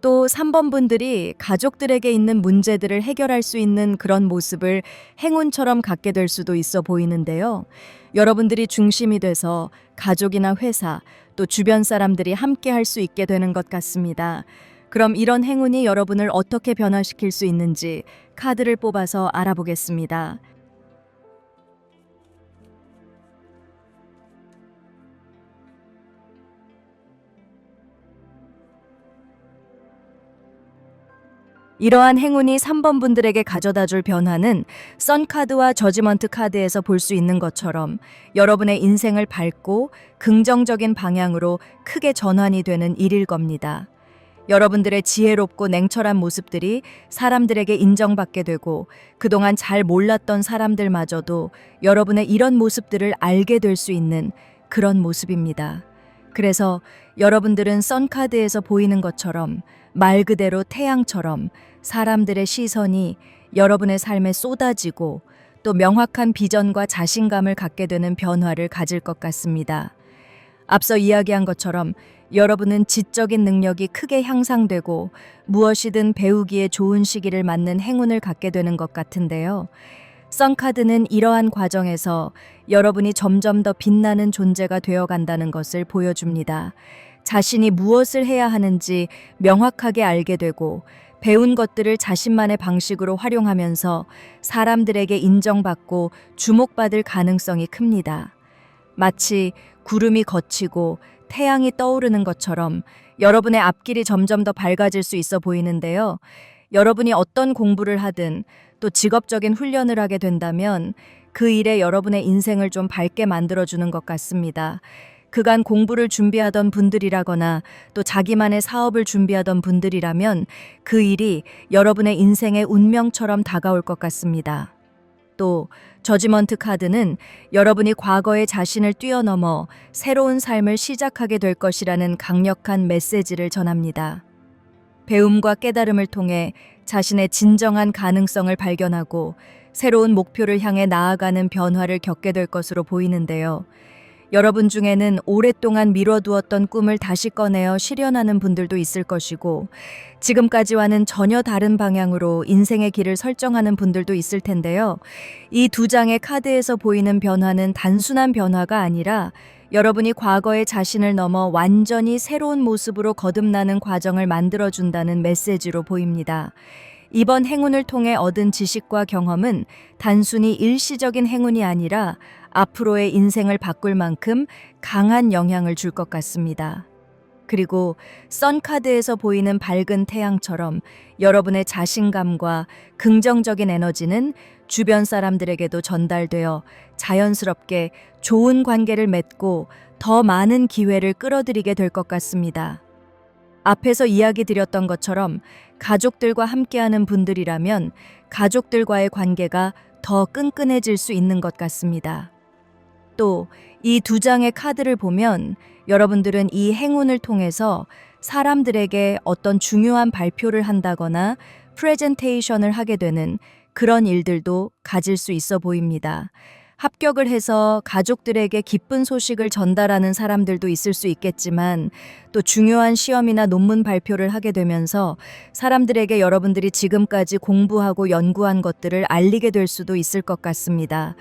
또 3번 분들이 가족들에게 있는 문제들을 해결할 수 있는 그런 모습을 행운처럼 갖게 될 수도 있어 보이는데요. 여러분들이 중심이 돼서 가족이나 회사, 또 주변 사람들이 함께 할 수 있게 되는 것 같습니다. 그럼 이런 행운이 여러분을 어떻게 변화시킬 수 있는지 카드를 뽑아서 알아보겠습니다. 이러한 행운이 3번 분들에게 가져다 줄 변화는 선카드와 저지먼트 카드에서 볼 수 있는 것처럼 여러분의 인생을 밝고 긍정적인 방향으로 크게 전환이 되는 일일 겁니다. 여러분들의 지혜롭고 냉철한 모습들이 사람들에게 인정받게 되고 그동안 잘 몰랐던 사람들마저도 여러분의 이런 모습들을 알게 될 수 있는 그런 모습입니다. 그래서 여러분들은 선카드에서 보이는 것처럼 말 그대로 태양처럼 사람들의 시선이 여러분의 삶에 쏟아지고 또 명확한 비전과 자신감을 갖게 되는 변화를 가질 것 같습니다. 앞서 이야기한 것처럼 여러분은 지적인 능력이 크게 향상되고 무엇이든 배우기에 좋은 시기를 맞는 행운을 갖게 되는 것 같은데요. 선카드는 이러한 과정에서 여러분이 점점 더 빛나는 존재가 되어 간다는 것을 보여줍니다. 자신이 무엇을 해야 하는지 명확하게 알게 되고 배운 것들을 자신만의 방식으로 활용하면서 사람들에게 인정받고 주목받을 가능성이 큽니다. 마치 구름이 걷히고 태양이 떠오르는 것처럼 여러분의 앞길이 점점 더 밝아질 수 있어 보이는데요. 여러분이 어떤 공부를 하든 또 직업적인 훈련을 하게 된다면 그 일에 여러분의 인생을 좀 밝게 만들어주는 것 같습니다. 그간 공부를 준비하던 분들이라거나 또 자기만의 사업을 준비하던 분들이라면 그 일이 여러분의 인생의 운명처럼 다가올 것 같습니다. 또 저지먼트 카드는 여러분이 과거의 자신을 뛰어넘어 새로운 삶을 시작하게 될 것이라는 강력한 메시지를 전합니다. 배움과 깨달음을 통해 자신의 진정한 가능성을 발견하고 새로운 목표를 향해 나아가는 변화를 겪게 될 것으로 보이는데요. 여러분 중에는 오랫동안 미뤄두었던 꿈을 다시 꺼내어 실현하는 분들도 있을 것이고 지금까지와는 전혀 다른 방향으로 인생의 길을 설정하는 분들도 있을 텐데요. 이 두 장의 카드에서 보이는 변화는 단순한 변화가 아니라 여러분이 과거의 자신을 넘어 완전히 새로운 모습으로 거듭나는 과정을 만들어준다는 메시지로 보입니다. 이번 행운을 통해 얻은 지식과 경험은 단순히 일시적인 행운이 아니라 앞으로의 인생을 바꿀 만큼 강한 영향을 줄 것 같습니다. 그리고 선카드에서 보이는 밝은 태양처럼 여러분의 자신감과 긍정적인 에너지는 주변 사람들에게도 전달되어 자연스럽게 좋은 관계를 맺고 더 많은 기회를 끌어들이게 될 것 같습니다. 앞에서 이야기 드렸던 것처럼 가족들과 함께하는 분들이라면 가족들과의 관계가 더 끈끈해질 수 있는 것 같습니다. 또 이 두 장의 카드를 보면 여러분들은 이 행운을 통해서 사람들에게 어떤 중요한 발표를 한다거나 프레젠테이션을 하게 되는 그런 일들도 가질 수 있어 보입니다. 합격을 해서 가족들에게 기쁜 소식을 전달하는 사람들도 있을 수 있겠지만 또 중요한 시험이나 논문 발표를 하게 되면서 사람들에게 여러분들이 지금까지 공부하고 연구한 것들을 알리게 될 수도 있을 것 같습니다.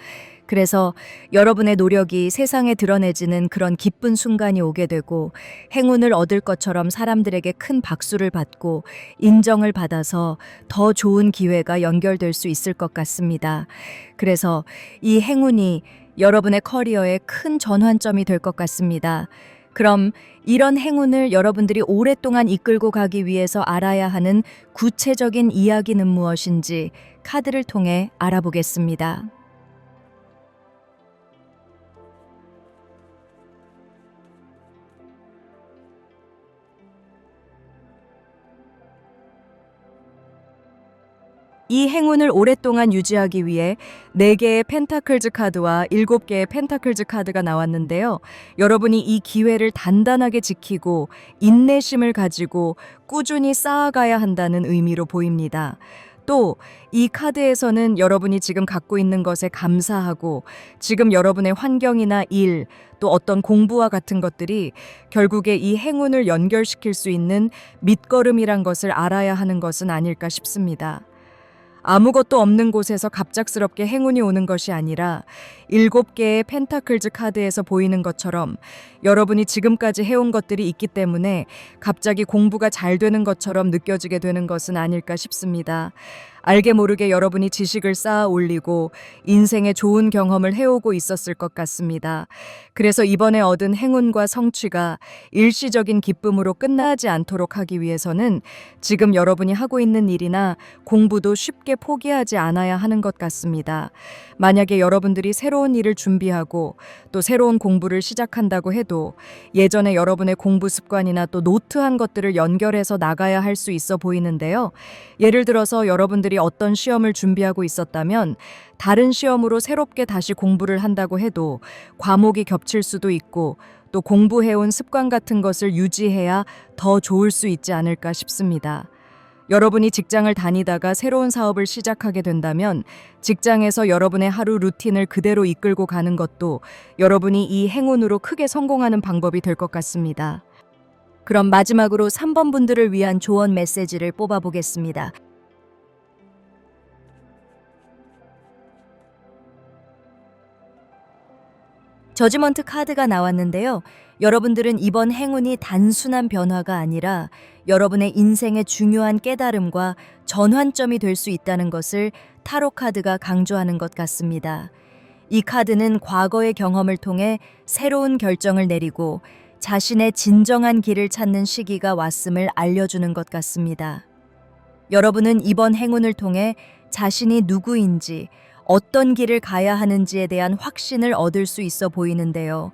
그래서 여러분의 노력이 세상에 드러내지는 그런 기쁜 순간이 오게 되고 행운을 얻을 것처럼 사람들에게 큰 박수를 받고 인정을 받아서 더 좋은 기회가 연결될 수 있을 것 같습니다. 그래서 이 행운이 여러분의 커리어에 큰 전환점이 될 것 같습니다. 그럼 이런 행운을 여러분들이 오랫동안 이끌고 가기 위해서 알아야 하는 구체적인 이야기는 무엇인지 카드를 통해 알아보겠습니다. 이 행운을 오랫동안 유지하기 위해 4개의 펜타클즈 카드와 7개의 펜타클즈 카드가 나왔는데요. 여러분이 이 기회를 단단하게 지키고 인내심을 가지고 꾸준히 쌓아가야 한다는 의미로 보입니다. 또 이 카드에서는 여러분이 지금 갖고 있는 것에 감사하고 지금 여러분의 환경이나 일, 또 어떤 공부와 같은 것들이 결국에 이 행운을 연결시킬 수 있는 밑거름이란 것을 알아야 하는 것은 아닐까 싶습니다. 아무것도 없는 곳에서 갑작스럽게 행운이 오는 것이 아니라 7개의 펜타클즈 카드에서 보이는 것처럼 여러분이 지금까지 해온 것들이 있기 때문에 갑자기 공부가 잘 되는 것처럼 느껴지게 되는 것은 아닐까 싶습니다. 알게 모르게 여러분이 지식을 쌓아 올리고 인생의 좋은 경험을 해오고 있었을 것 같습니다. 그래서 이번에 얻은 행운과 성취가 일시적인 기쁨으로 끝나지 않도록 하기 위해서는 지금 여러분이 하고 있는 일이나 공부도 쉽게 포기하지 않아야 하는 것 같습니다. 만약에 여러분들이 새로운 일을 준비하고 또 새로운 공부를 시작한다고 해도 예전에 여러분의 공부 습관이나 또 노트한 것들을 연결해서 나가야 할 수 있어 보이는데요. 예를 들어서 여러분들이 어떤 시험을 준비하고 있었다면 다른 시험으로 새롭게 다시 공부를 한다고 해도 과목이 겹칠 수도 있고 또 공부해온 습관 같은 것을 유지해야 더 좋을 수 있지 않을까 싶습니다. 여러분이 직장을 다니다가 새로운 사업을 시작하게 된다면 직장에서 여러분의 하루 루틴을 그대로 이끌고 가는 것도 여러분이 이 행운으로 크게 성공하는 방법이 될 것 같습니다. 그럼 마지막으로 3번 분들을 위한 조언 메시지를 뽑아보겠습니다. 저지먼트 카드가 나왔는데요. 여러분들은 이번 행운이 단순한 변화가 아니라 여러분의 인생의 중요한 깨달음과 전환점이 될 수 있다는 것을 타로 카드가 강조하는 것 같습니다. 이 카드는 과거의 경험을 통해 새로운 결정을 내리고 자신의 진정한 길을 찾는 시기가 왔음을 알려주는 것 같습니다. 여러분은 이번 행운을 통해 자신이 누구인지, 어떤 길을 가야 하는지에 대한 확신을 얻을 수 있어 보이는데요.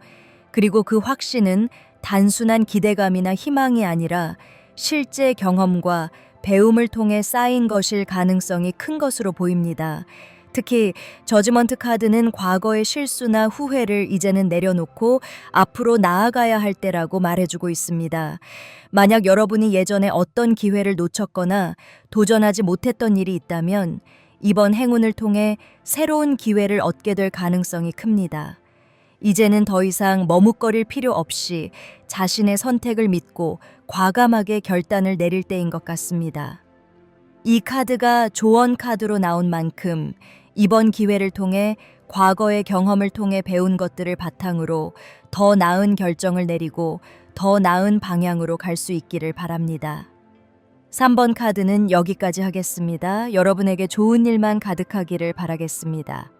그리고 그 확신은 단순한 기대감이나 희망이 아니라 실제 경험과 배움을 통해 쌓인 것일 가능성이 큰 것으로 보입니다. 특히 저지먼트 카드는 과거의 실수나 후회를 이제는 내려놓고 앞으로 나아가야 할 때라고 말해주고 있습니다. 만약 여러분이 예전에 어떤 기회를 놓쳤거나 도전하지 못했던 일이 있다면 이번 행운을 통해 새로운 기회를 얻게 될 가능성이 큽니다. 이제는 더 이상 머뭇거릴 필요 없이 자신의 선택을 믿고 과감하게 결단을 내릴 때인 것 같습니다. 이 카드가 조언 카드로 나온 만큼 이번 기회를 통해 과거의 경험을 통해 배운 것들을 바탕으로 더 나은 결정을 내리고 더 나은 방향으로 갈 수 있기를 바랍니다. 3번 카드는 여기까지 하겠습니다. 여러분에게 좋은 일만 가득하기를 바라겠습니다.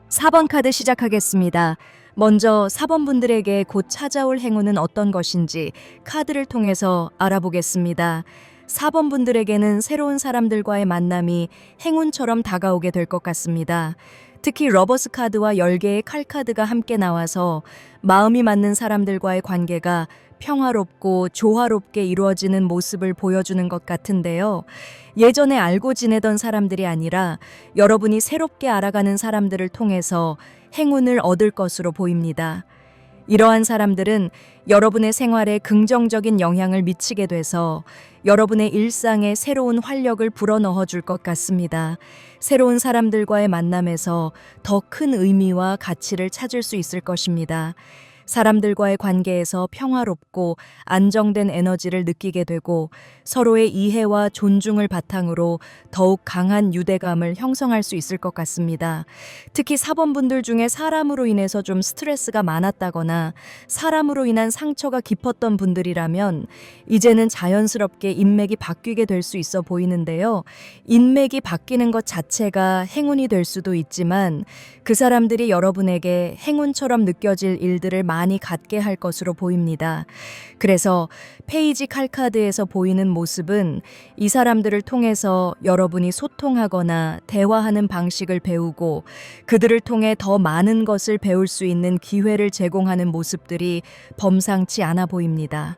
사 번 카드 시작하겠습니다. 먼저 4번 분들에게 곧 찾아올 행운은 어떤 것인지 카드를 통해서 알아보겠습니다. 4번 분들에게는 새로운 사람들과의 만남이 행운처럼 다가오게 될 것 같습니다. 특히 러버스 카드와 10개의 칼 카드가 함께 나와서 마음이 맞는 사람들과의 관계가 평화롭고 조화롭게 이루어지는 모습을 보여주는 것 같은데요. 예전에 알고 지내던 사람들이 아니라 여러분이 새롭게 알아가는 사람들을 통해서 행운을 얻을 것으로 보입니다. 이러한 사람들은 여러분의 생활에 긍정적인 영향을 미치게 돼서 여러분의 일상에 새로운 활력을 불어넣어 줄 것 같습니다. 새로운 사람들과의 만남에서 더 큰 의미와 가치를 찾을 수 있을 것입니다. 사람들과의 관계에서 평화롭고 안정된 에너지를 느끼게 되고 서로의 이해와 존중을 바탕으로 더욱 강한 유대감을 형성할 수 있을 것 같습니다. 특히 4번 분들 중에 사람으로 인해서 좀 스트레스가 많았다거나 사람으로 인한 상처가 깊었던 분들이라면 이제는 자연스럽게 인맥이 바뀌게 될 수 있어 보이는데요. 인맥이 바뀌는 것 자체가 행운이 될 수도 있지만 그 사람들이 여러분에게 행운처럼 느껴질 일들을 많이 갖게 할 것으로 보입니다. 그래서 페이지 칼카드에서 보이는 모습은 이 사람들을 통해서 여러분이 소통하거나 대화하는 방식을 배우고 그들을 통해 더 많은 것을 배울 수 있는 기회를 제공하는 모습들이 범상치 않아 보입니다.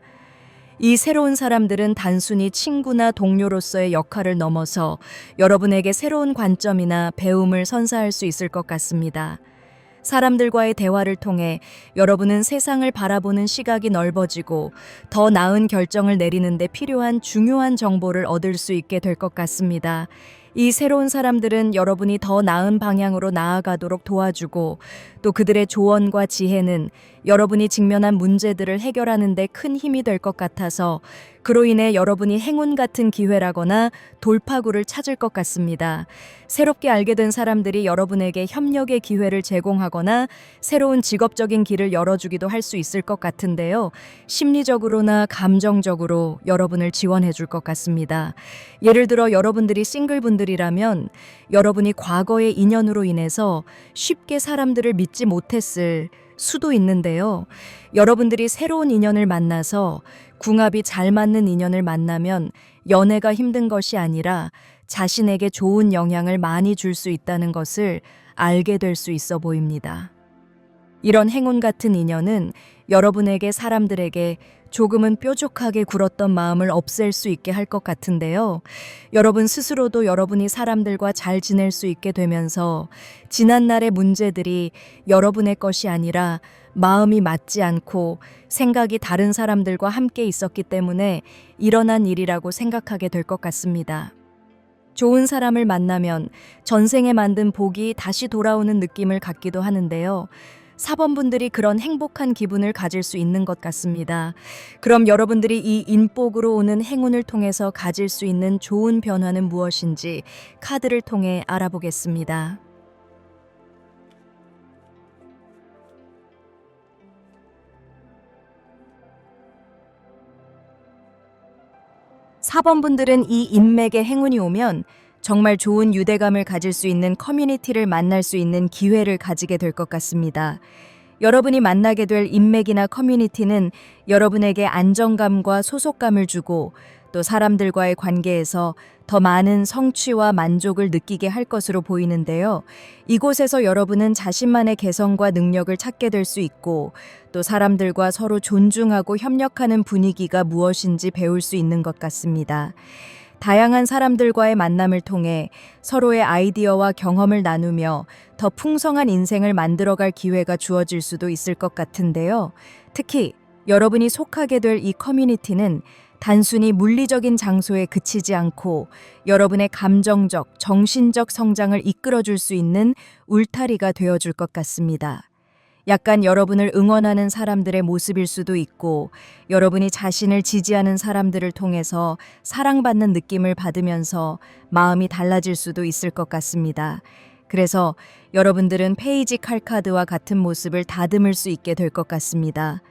이 새로운 사람들은 단순히 친구나 동료로서의 역할을 넘어서 여러분에게 새로운 관점이나 배움을 선사할 수 있을 것 같습니다. 사람들과의 대화를 통해 여러분은 세상을 바라보는 시각이 넓어지고 더 나은 결정을 내리는 데 필요한 중요한 정보를 얻을 수 있게 될 것 같습니다. 이 새로운 사람들은 여러분이 더 나은 방향으로 나아가도록 도와주고 또 그들의 조언과 지혜는 여러분이 직면한 문제들을 해결하는 데 큰 힘이 될 것 같아서 그로 인해 여러분이 행운 같은 기회라거나 돌파구를 찾을 것 같습니다. 새롭게 알게 된 사람들이 여러분에게 협력의 기회를 제공하거나 새로운 직업적인 길을 열어주기도 할 수 있을 것 같은데요. 심리적으로나 감정적으로 여러분을 지원해 줄 것 같습니다. 예를 들어 여러분들이 싱글분들이라면 여러분이 과거의 인연으로 인해서 쉽게 사람들을 믿지 못했을 수도 있는데요. 여러분들이 새로운 인연을 만나서 궁합이 잘 맞는 인연을 만나면 연애가 힘든 것이 아니라 자신에게 좋은 영향을 많이 줄 수 있다는 것을 알게 될 수 있어 보입니다. 이런 행운 같은 인연은 여러분에게 사람들에게 조금은 뾰족하게 굴었던 마음을 없앨 수 있게 할 것 같은데요. 여러분 스스로도 여러분이 사람들과 잘 지낼 수 있게 되면서 지난날의 문제들이 여러분의 것이 아니라 마음이 맞지 않고 생각이 다른 사람들과 함께 있었기 때문에 일어난 일이라고 생각하게 될 것 같습니다. 좋은 사람을 만나면 전생에 만든 복이 다시 돌아오는 느낌을 갖기도 하는데요. 4번 분들이 그런 행복한 기분을 가질 수 있는 것 같습니다. 그럼 여러분들이 이 인복으로 오는 행운을 통해서 가질 수 있는 좋은 변화는 무엇인지 카드를 통해 알아보겠습니다. 4번 분들은 이 인맥의 행운이 오면 정말 좋은 유대감을 가질 수 있는 커뮤니티를 만날 수 있는 기회를 가지게 될 것 같습니다. 여러분이 만나게 될 인맥이나 커뮤니티는 여러분에게 안정감과 소속감을 주고 또 사람들과의 관계에서 더 많은 성취와 만족을 느끼게 할 것으로 보이는데요. 이곳에서 여러분은 자신만의 개성과 능력을 찾게 될 수 있고 또 사람들과 서로 존중하고 협력하는 분위기가 무엇인지 배울 수 있는 것 같습니다. 다양한 사람들과의 만남을 통해 서로의 아이디어와 경험을 나누며 더 풍성한 인생을 만들어갈 기회가 주어질 수도 있을 것 같은데요. 특히 여러분이 속하게 될 이 커뮤니티는 단순히 물리적인 장소에 그치지 않고 여러분의 감정적, 정신적 성장을 이끌어줄 수 있는 울타리가 되어줄 것 같습니다. 약간 여러분을 응원하는 사람들의 모습일 수도 있고 여러분이 자신을 지지하는 사람들을 통해서 사랑받는 느낌을 받으면서 마음이 달라질 수도 있을 것 같습니다. 그래서 여러분들은 페이지 칼카드와 같은 모습을 다듬을 수 있게 될 것 같습니다.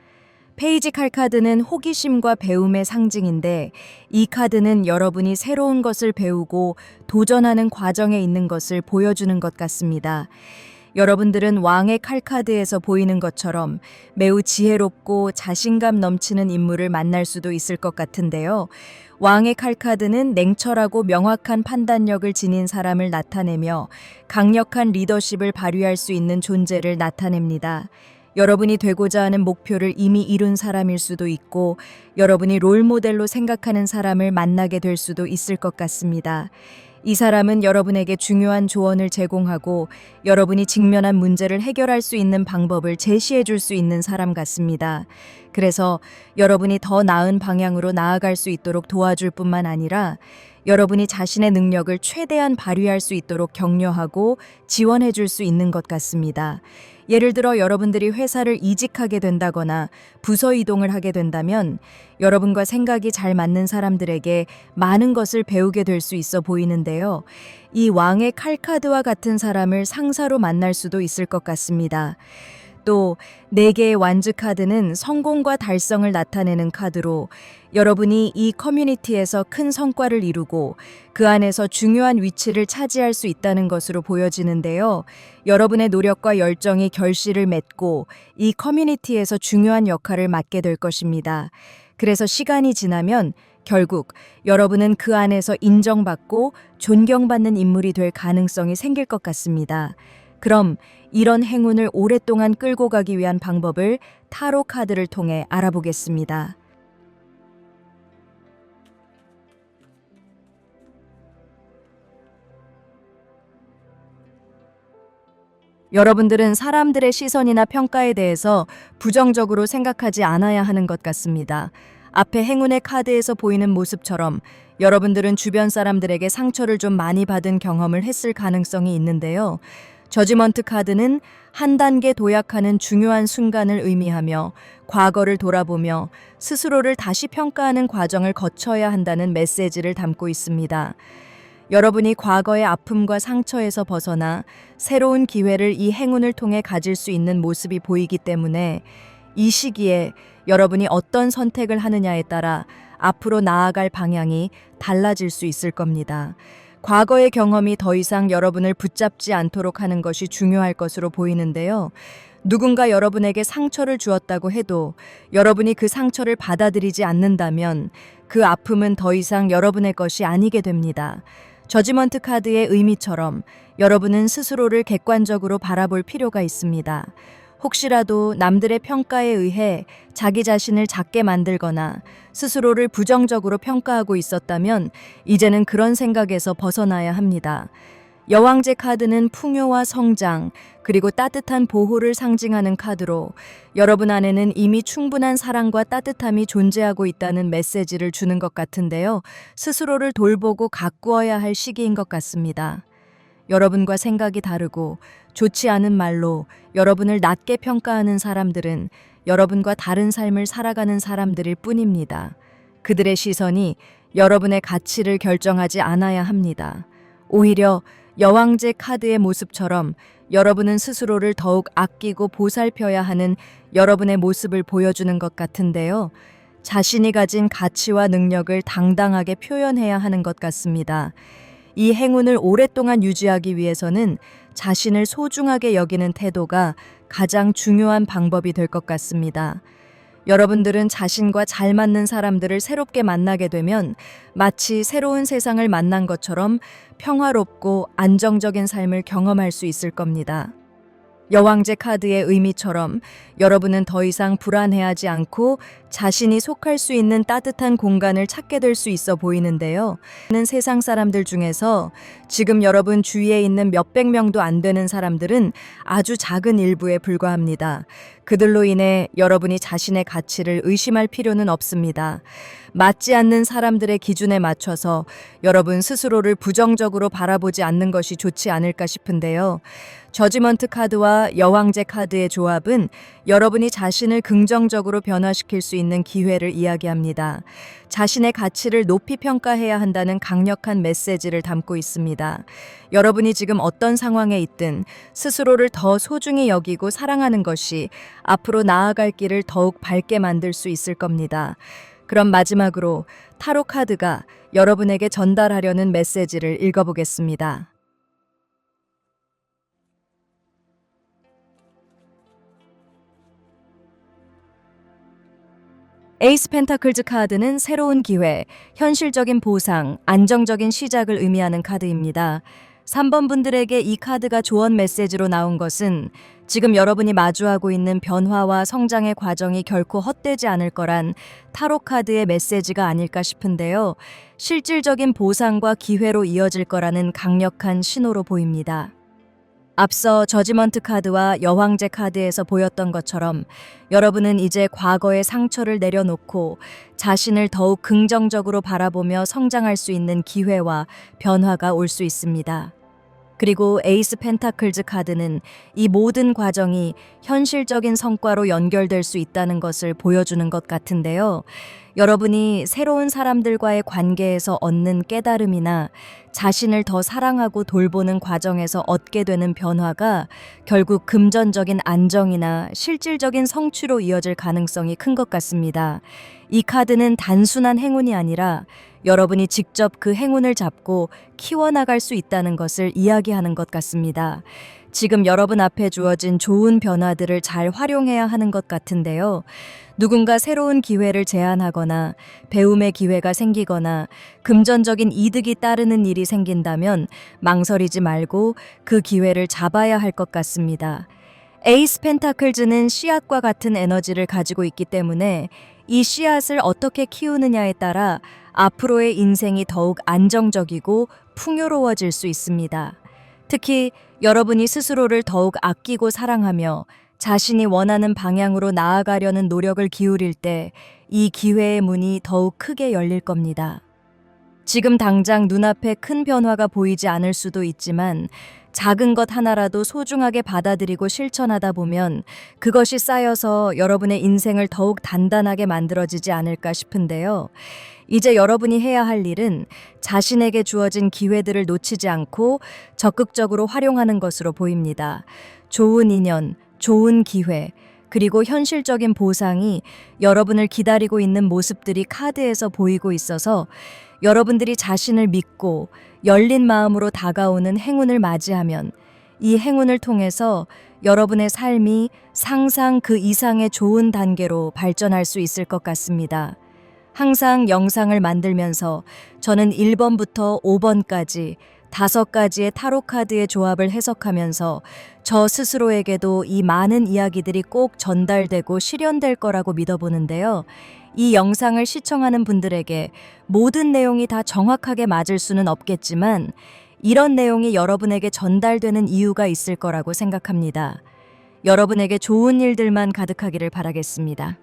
페이지 칼카드는 호기심과 배움의 상징인데 이 카드는 여러분이 새로운 것을 배우고 도전하는 과정에 있는 것을 보여주는 것 같습니다. 여러분들은 왕의 칼카드에서 보이는 것처럼 매우 지혜롭고 자신감 넘치는 인물을 만날 수도 있을 것 같은데요. 왕의 칼카드는 냉철하고 명확한 판단력을 지닌 사람을 나타내며 강력한 리더십을 발휘할 수 있는 존재를 나타냅니다. 여러분이 되고자 하는 목표를 이미 이룬 사람일 수도 있고 여러분이 롤모델로 생각하는 사람을 만나게 될 수도 있을 것 같습니다. 이 사람은 여러분에게 중요한 조언을 제공하고 여러분이 직면한 문제를 해결할 수 있는 방법을 제시해 줄 수 있는 사람 같습니다. 그래서 여러분이 더 나은 방향으로 나아갈 수 있도록 도와줄 뿐만 아니라 여러분이 자신의 능력을 최대한 발휘할 수 있도록 격려하고 지원해 줄 수 있는 것 같습니다. 예를 들어 여러분들이 회사를 이직하게 된다거나 부서 이동을 하게 된다면 여러분과 생각이 잘 맞는 사람들에게 많은 것을 배우게 될 수 있어 보이는데요. 이 왕의 칼카드와 같은 사람을 상사로 만날 수도 있을 것 같습니다. 또 4개의 완즈 카드는 성공과 달성을 나타내는 카드로 여러분이 이 커뮤니티에서 큰 성과를 이루고 그 안에서 중요한 위치를 차지할 수 있다는 것으로 보여지는데요. 여러분의 노력과 열정이 결실을 맺고 이 커뮤니티에서 중요한 역할을 맡게 될 것입니다. 그래서 시간이 지나면 결국 여러분은 그 안에서 인정받고 존경받는 인물이 될 가능성이 생길 것 같습니다. 그럼 이런 행운을 오랫동안 끌고 가기 위한 방법을 타로 카드를 통해 알아보겠습니다. 여러분들은 사람들의 시선이나 평가에 대해서 부정적으로 생각하지 않아야 하는 것 같습니다. 앞에 행운의 카드에서 보이는 모습처럼 여러분들은 주변 사람들에게 상처를 좀 많이 받은 경험을 했을 가능성이 있는데요. 저지먼트 카드는 한 단계 도약하는 중요한 순간을 의미하며 과거를 돌아보며 스스로를 다시 평가하는 과정을 거쳐야 한다는 메시지를 담고 있습니다. 여러분이 과거의 아픔과 상처에서 벗어나 새로운 기회를 이 행운을 통해 가질 수 있는 모습이 보이기 때문에 이 시기에 여러분이 어떤 선택을 하느냐에 따라 앞으로 나아갈 방향이 달라질 수 있을 겁니다. 과거의 경험이 더 이상 여러분을 붙잡지 않도록 하는 것이 중요할 것으로 보이는데요. 누군가 여러분에게 상처를 주었다고 해도 여러분이 그 상처를 받아들이지 않는다면 그 아픔은 더 이상 여러분의 것이 아니게 됩니다. 저지먼트 카드의 의미처럼 여러분은 스스로를 객관적으로 바라볼 필요가 있습니다. 혹시라도 남들의 평가에 의해 자기 자신을 작게 만들거나 스스로를 부정적으로 평가하고 있었다면 이제는 그런 생각에서 벗어나야 합니다. 여왕제 카드는 풍요와 성장, 그리고 따뜻한 보호를 상징하는 카드로 여러분 안에는 이미 충분한 사랑과 따뜻함이 존재하고 있다는 메시지를 주는 것 같은데요. 스스로를 돌보고 가꾸어야 할 시기인 것 같습니다. 여러분과 생각이 다르고 좋지 않은 말로 여러분을 낮게 평가하는 사람들은 여러분과 다른 삶을 살아가는 사람들일 뿐입니다. 그들의 시선이 여러분의 가치를 결정하지 않아야 합니다. 오히려 여왕제 카드의 모습처럼 여러분은 스스로를 더욱 아끼고 보살펴야 하는 여러분의 모습을 보여주는 것 같은데요. 자신이 가진 가치와 능력을 당당하게 표현해야 하는 것 같습니다. 이 행운을 오랫동안 유지하기 위해서는 자신을 소중하게 여기는 태도가 가장 중요한 방법이 될 것 같습니다. 여러분들은 자신과 잘 맞는 사람들을 새롭게 만나게 되면 마치 새로운 세상을 만난 것처럼 평화롭고 안정적인 삶을 경험할 수 있을 겁니다. 여왕제 카드의 의미처럼 여러분은 더 이상 불안해하지 않고 자신이 속할 수 있는 따뜻한 공간을 찾게 될 수 있어 보이는데요. 세상 사람들 중에서 지금 여러분 주위에 있는 몇백 명도 안 되는 사람들은 아주 작은 일부에 불과합니다. 그들로 인해 여러분이 자신의 가치를 의심할 필요는 없습니다. 맞지 않는 사람들의 기준에 맞춰서 여러분 스스로를 부정적으로 바라보지 않는 것이 좋지 않을까 싶은데요. 저지먼트 카드와 여왕제 카드의 조합은 여러분이 자신을 긍정적으로 변화시킬 수 있는 기회를 이야기합니다. 자신의 가치를 높이 평가해야 한다는 강력한 메시지를 담고 있습니다. 여러분이 지금 어떤 상황에 있든 스스로를 더 소중히 여기고 사랑하는 것이 앞으로 나아갈 길을 더욱 밝게 만들 수 있을 겁니다. 그럼 마지막으로 타로 카드가 여러분에게 전달하려는 메시지를 읽어보겠습니다. 에이스 펜타클즈 카드는 새로운 기회, 현실적인 보상, 안정적인 시작을 의미하는 카드입니다. 3번 분들에게 이 카드가 조언 메시지로 나온 것은 지금 여러분이 마주하고 있는 변화와 성장의 과정이 결코 헛되지 않을 거란 타로 카드의 메시지가 아닐까 싶은데요. 실질적인 보상과 기회로 이어질 거라는 강력한 신호로 보입니다. 앞서 저지먼트 카드와 여왕제 카드에서 보였던 것처럼 여러분은 이제 과거의 상처를 내려놓고 자신을 더욱 긍정적으로 바라보며 성장할 수 있는 기회와 변화가 올 수 있습니다. 그리고 에이스 펜타클즈 카드는 이 모든 과정이 현실적인 성과로 연결될 수 있다는 것을 보여주는 것 같은데요. 여러분이 새로운 사람들과의 관계에서 얻는 깨달음이나 자신을 더 사랑하고 돌보는 과정에서 얻게 되는 변화가 결국 금전적인 안정이나 실질적인 성취로 이어질 가능성이 큰 것 같습니다. 이 카드는 단순한 행운이 아니라 여러분이 직접 그 행운을 잡고 키워나갈 수 있다는 것을 이야기하는 것 같습니다. 지금 여러분 앞에 주어진 좋은 변화들을 잘 활용해야 하는 것 같은데요. 누군가 새로운 기회를 제안하거나 배움의 기회가 생기거나 금전적인 이득이 따르는 일이 생긴다면 망설이지 말고 그 기회를 잡아야 할 것 같습니다. 에이스 펜타클즈는 씨앗과 같은 에너지를 가지고 있기 때문에 이 씨앗을 어떻게 키우느냐에 따라 앞으로의 인생이 더욱 안정적이고 풍요로워질 수 있습니다. 특히 여러분이 스스로를 더욱 아끼고 사랑하며 자신이 원하는 방향으로 나아가려는 노력을 기울일 때 이 기회의 문이 더욱 크게 열릴 겁니다. 지금 당장 눈앞에 큰 변화가 보이지 않을 수도 있지만 작은 것 하나라도 소중하게 받아들이고 실천하다 보면 그것이 쌓여서 여러분의 인생을 더욱 단단하게 만들어지지 않을까 싶은데요. 이제 여러분이 해야 할 일은 자신에게 주어진 기회들을 놓치지 않고 적극적으로 활용하는 것으로 보입니다. 좋은 인연, 좋은 기회, 그리고 현실적인 보상이 여러분을 기다리고 있는 모습들이 카드에서 보이고 있어서 여러분들이 자신을 믿고 열린 마음으로 다가오는 행운을 맞이하면 이 행운을 통해서 여러분의 삶이 상상 그 이상의 좋은 단계로 발전할 수 있을 것 같습니다. 항상 영상을 만들면서 저는 1번부터 5번까지 5가지의 타로 카드의 조합을 해석하면서 저 스스로에게도 이 많은 이야기들이 꼭 전달되고 실현될 거라고 믿어보는데요. 이 영상을 시청하는 분들에게 모든 내용이 다 정확하게 맞을 수는 없겠지만 이런 내용이 여러분에게 전달되는 이유가 있을 거라고 생각합니다. 여러분에게 좋은 일들만 가득하기를 바라겠습니다.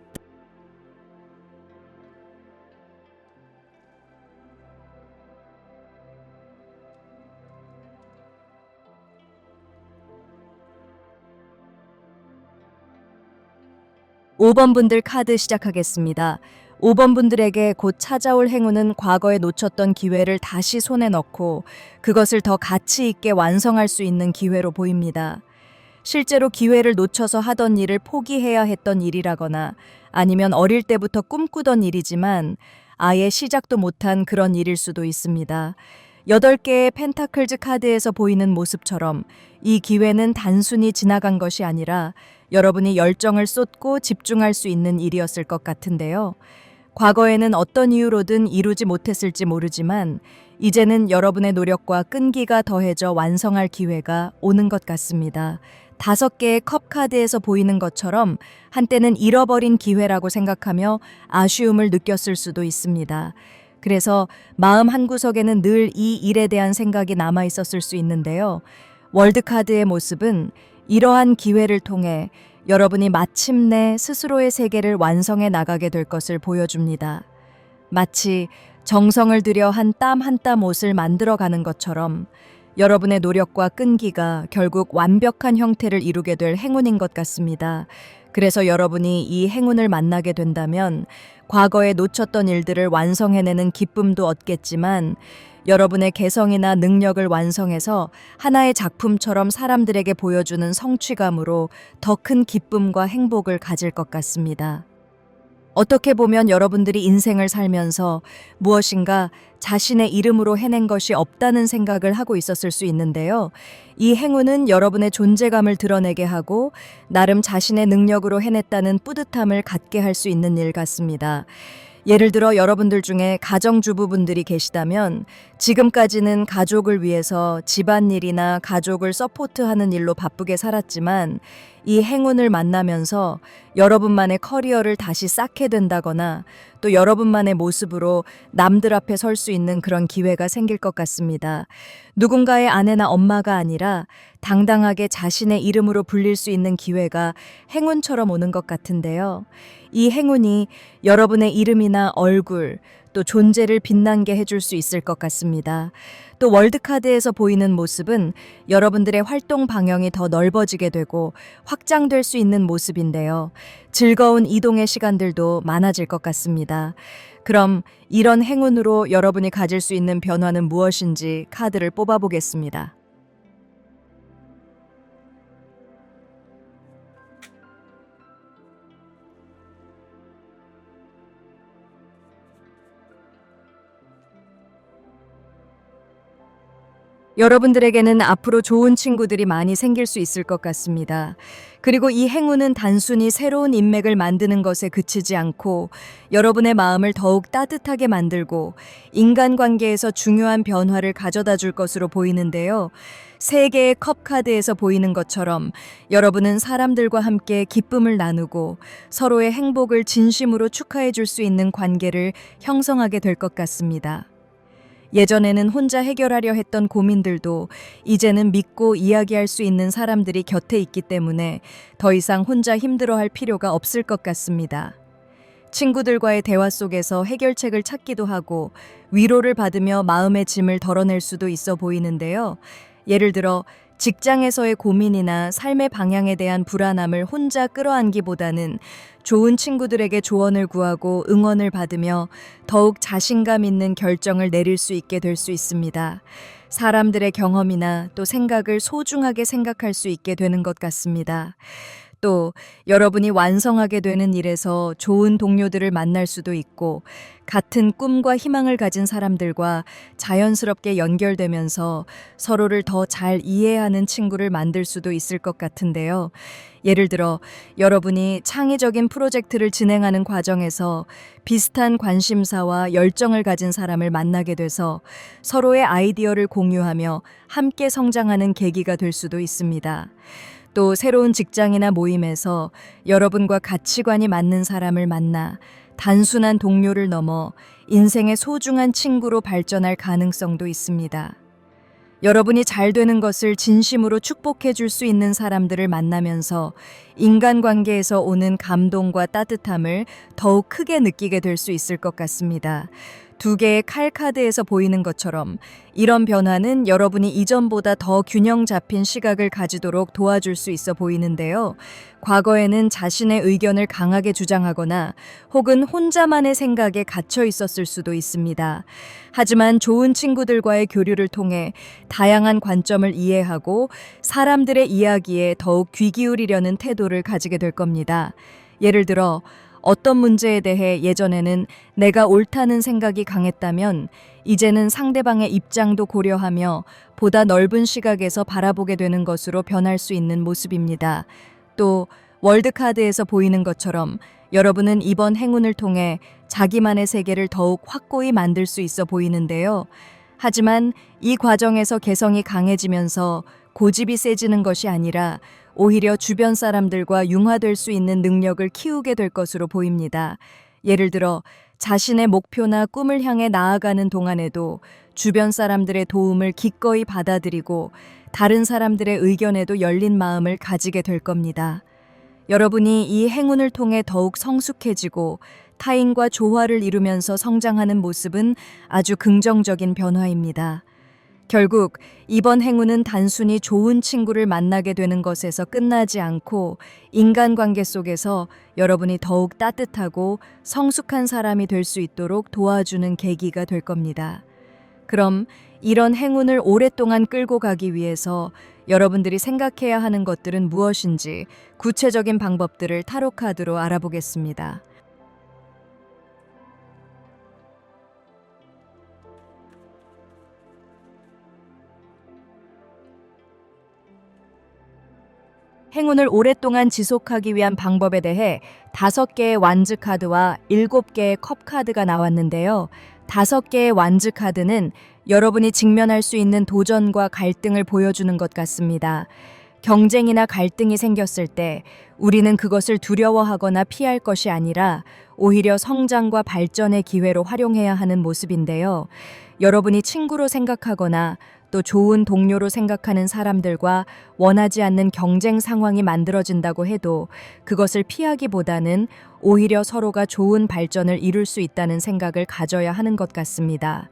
5번 분들 카드 시작하겠습니다. 5번 분들에게 곧 찾아올 행운은 과거에 놓쳤던 기회를 다시 손에 넣고 그것을 더 가치 있게 완성할 수 있는 기회로 보입니다. 실제로 기회를 놓쳐서 하던 일을 포기해야 했던 일이라거나 아니면 어릴 때부터 꿈꾸던 일이지만 아예 시작도 못한 그런 일일 수도 있습니다. 8개의 펜타클즈 카드에서 보이는 모습처럼 이 기회는 단순히 지나간 것이 아니라 여러분이 열정을 쏟고 집중할 수 있는 일이었을 것 같은데요. 과거에는 어떤 이유로든 이루지 못했을지 모르지만 이제는 여러분의 노력과 끈기가 더해져 완성할 기회가 오는 것 같습니다. 5개의 컵 카드에서 보이는 것처럼 한때는 잃어버린 기회라고 생각하며 아쉬움을 느꼈을 수도 있습니다. 그래서 마음 한구석에는 늘 이 일에 대한 생각이 남아 있었을 수 있는데요. 월드카드의 모습은 이러한 기회를 통해 여러분이 마침내 스스로의 세계를 완성해 나가게 될 것을 보여줍니다. 마치 정성을 들여 한 땀 한 땀 옷을 만들어가는 것처럼 여러분의 노력과 끈기가 결국 완벽한 형태를 이루게 될 행운인 것 같습니다. 그래서 여러분이 이 행운을 만나게 된다면 과거에 놓쳤던 일들을 완성해내는 기쁨도 얻겠지만 여러분의 개성이나 능력을 완성해서 하나의 작품처럼 사람들에게 보여주는 성취감으로 더 큰 기쁨과 행복을 가질 것 같습니다. 어떻게 보면 여러분들이 인생을 살면서 무엇인가 자신의 이름으로 해낸 것이 없다는 생각을 하고 있었을 수 있는데요. 이 행운은 여러분의 존재감을 드러내게 하고 나름 자신의 능력으로 해냈다는 뿌듯함을 갖게 할 수 있는 일 같습니다. 예를 들어 여러분들 중에 가정주부분들이 계시다면 지금까지는 가족을 위해서 집안일이나 가족을 서포트하는 일로 바쁘게 살았지만 이 행운을 만나면서 여러분만의 커리어를 다시 쌓게 된다거나 또 여러분만의 모습으로 남들 앞에 설 수 있는 그런 기회가 생길 것 같습니다. 누군가의 아내나 엄마가 아니라 당당하게 자신의 이름으로 불릴 수 있는 기회가 행운처럼 오는 것 같은데요. 이 행운이 여러분의 이름이나 얼굴, 또 존재를 빛나게 해줄 수 있을 것 같습니다. 또 월드카드에서 보이는 모습은 여러분들의 활동 방향이 더 넓어지게 되고 확장될 수 있는 모습인데요. 즐거운 이동의 시간들도 많아질 것 같습니다. 그럼 이런 행운으로 여러분이 가질 수 있는 변화는 무엇인지 카드를 뽑아보겠습니다. 여러분들에게는 앞으로 좋은 친구들이 많이 생길 수 있을 것 같습니다. 그리고 이 행운은 단순히 새로운 인맥을 만드는 것에 그치지 않고 여러분의 마음을 더욱 따뜻하게 만들고 인간관계에서 중요한 변화를 가져다 줄 것으로 보이는데요. 3개의 컵 카드에서 보이는 것처럼 여러분은 사람들과 함께 기쁨을 나누고 서로의 행복을 진심으로 축하해 줄 수 있는 관계를 형성하게 될 것 같습니다. 예전에는 혼자 해결하려 했던 고민들도 이제는 믿고 이야기할 수 있는 사람들이 곁에 있기 때문에 더 이상 혼자 힘들어할 필요가 없을 것 같습니다. 친구들과의 대화 속에서 해결책을 찾기도 하고 위로를 받으며 마음의 짐을 덜어낼 수도 있어 보이는데요. 예를 들어 직장에서의 고민이나 삶의 방향에 대한 불안함을 혼자 끌어안기보다는 좋은 친구들에게 조언을 구하고 응원을 받으며 더욱 자신감 있는 결정을 내릴 수 있게 될 수 있습니다. 사람들의 경험이나 또 생각을 소중하게 생각할 수 있게 되는 것 같습니다. 또 여러분이 완성하게 되는 일에서 좋은 동료들을 만날 수도 있고 같은 꿈과 희망을 가진 사람들과 자연스럽게 연결되면서 서로를 더 잘 이해하는 친구를 만들 수도 있을 것 같은데요. 예를 들어 여러분이 창의적인 프로젝트를 진행하는 과정에서 비슷한 관심사와 열정을 가진 사람을 만나게 돼서 서로의 아이디어를 공유하며 함께 성장하는 계기가 될 수도 있습니다. 또 새로운 직장이나 모임에서 여러분과 가치관이 맞는 사람을 만나 단순한 동료를 넘어 인생의 소중한 친구로 발전할 가능성도 있습니다. 여러분이 잘 되는 것을 진심으로 축복해 줄 수 있는 사람들을 만나면서 인간관계에서 오는 감동과 따뜻함을 더욱 크게 느끼게 될 수 있을 것 같습니다. 두 개의 칼 카드에서 보이는 것처럼 이런 변화는 여러분이 이전보다 더 균형 잡힌 시각을 가지도록 도와줄 수 있어 보이는데요. 과거에는 자신의 의견을 강하게 주장하거나 혹은 혼자만의 생각에 갇혀 있었을 수도 있습니다. 하지만 좋은 친구들과의 교류를 통해 다양한 관점을 이해하고 사람들의 이야기에 더욱 귀 기울이려는 태도를 가지게 될 겁니다. 예를 들어 어떤 문제에 대해 예전에는 내가 옳다는 생각이 강했다면 이제는 상대방의 입장도 고려하며 보다 넓은 시각에서 바라보게 되는 것으로 변할 수 있는 모습입니다. 또 월드카드에서 보이는 것처럼 여러분은 이번 행운을 통해 자기만의 세계를 더욱 확고히 만들 수 있어 보이는데요. 하지만 이 과정에서 개성이 강해지면서 고집이 세지는 것이 아니라 오히려 주변 사람들과 융화될 수 있는 능력을 키우게 될 것으로 보입니다. 예를 들어 자신의 목표나 꿈을 향해 나아가는 동안에도 주변 사람들의 도움을 기꺼이 받아들이고 다른 사람들의 의견에도 열린 마음을 가지게 될 겁니다. 여러분이 이 행운을 통해 더욱 성숙해지고 타인과 조화를 이루면서 성장하는 모습은 아주 긍정적인 변화입니다. 결국 이번 행운은 단순히 좋은 친구를 만나게 되는 것에서 끝나지 않고 인간관계 속에서 여러분이 더욱 따뜻하고 성숙한 사람이 될 수 있도록 도와주는 계기가 될 겁니다. 그럼 이런 행운을 오랫동안 끌고 가기 위해서 여러분들이 생각해야 하는 것들은 무엇인지 구체적인 방법들을 타로 카드로 알아보겠습니다. 행운을 오랫동안 지속하기 위한 방법에 대해 5개의 완즈 카드와 7개의 컵 카드가 나왔는데요. 5개의 완즈 카드는 여러분이 직면할 수 있는 도전과 갈등을 보여주는 것 같습니다. 경쟁이나 갈등이 생겼을 때 우리는 그것을 두려워하거나 피할 것이 아니라 오히려 성장과 발전의 기회로 활용해야 하는 모습인데요. 여러분이 친구로 생각하거나 또 좋은 동료로 생각하는 사람들과 원하지 않는 경쟁 상황이 만들어진다고 해도 그것을 피하기보다는 오히려 서로가 좋은 발전을 이룰 수 있다는 생각을 가져야 하는 것 같습니다.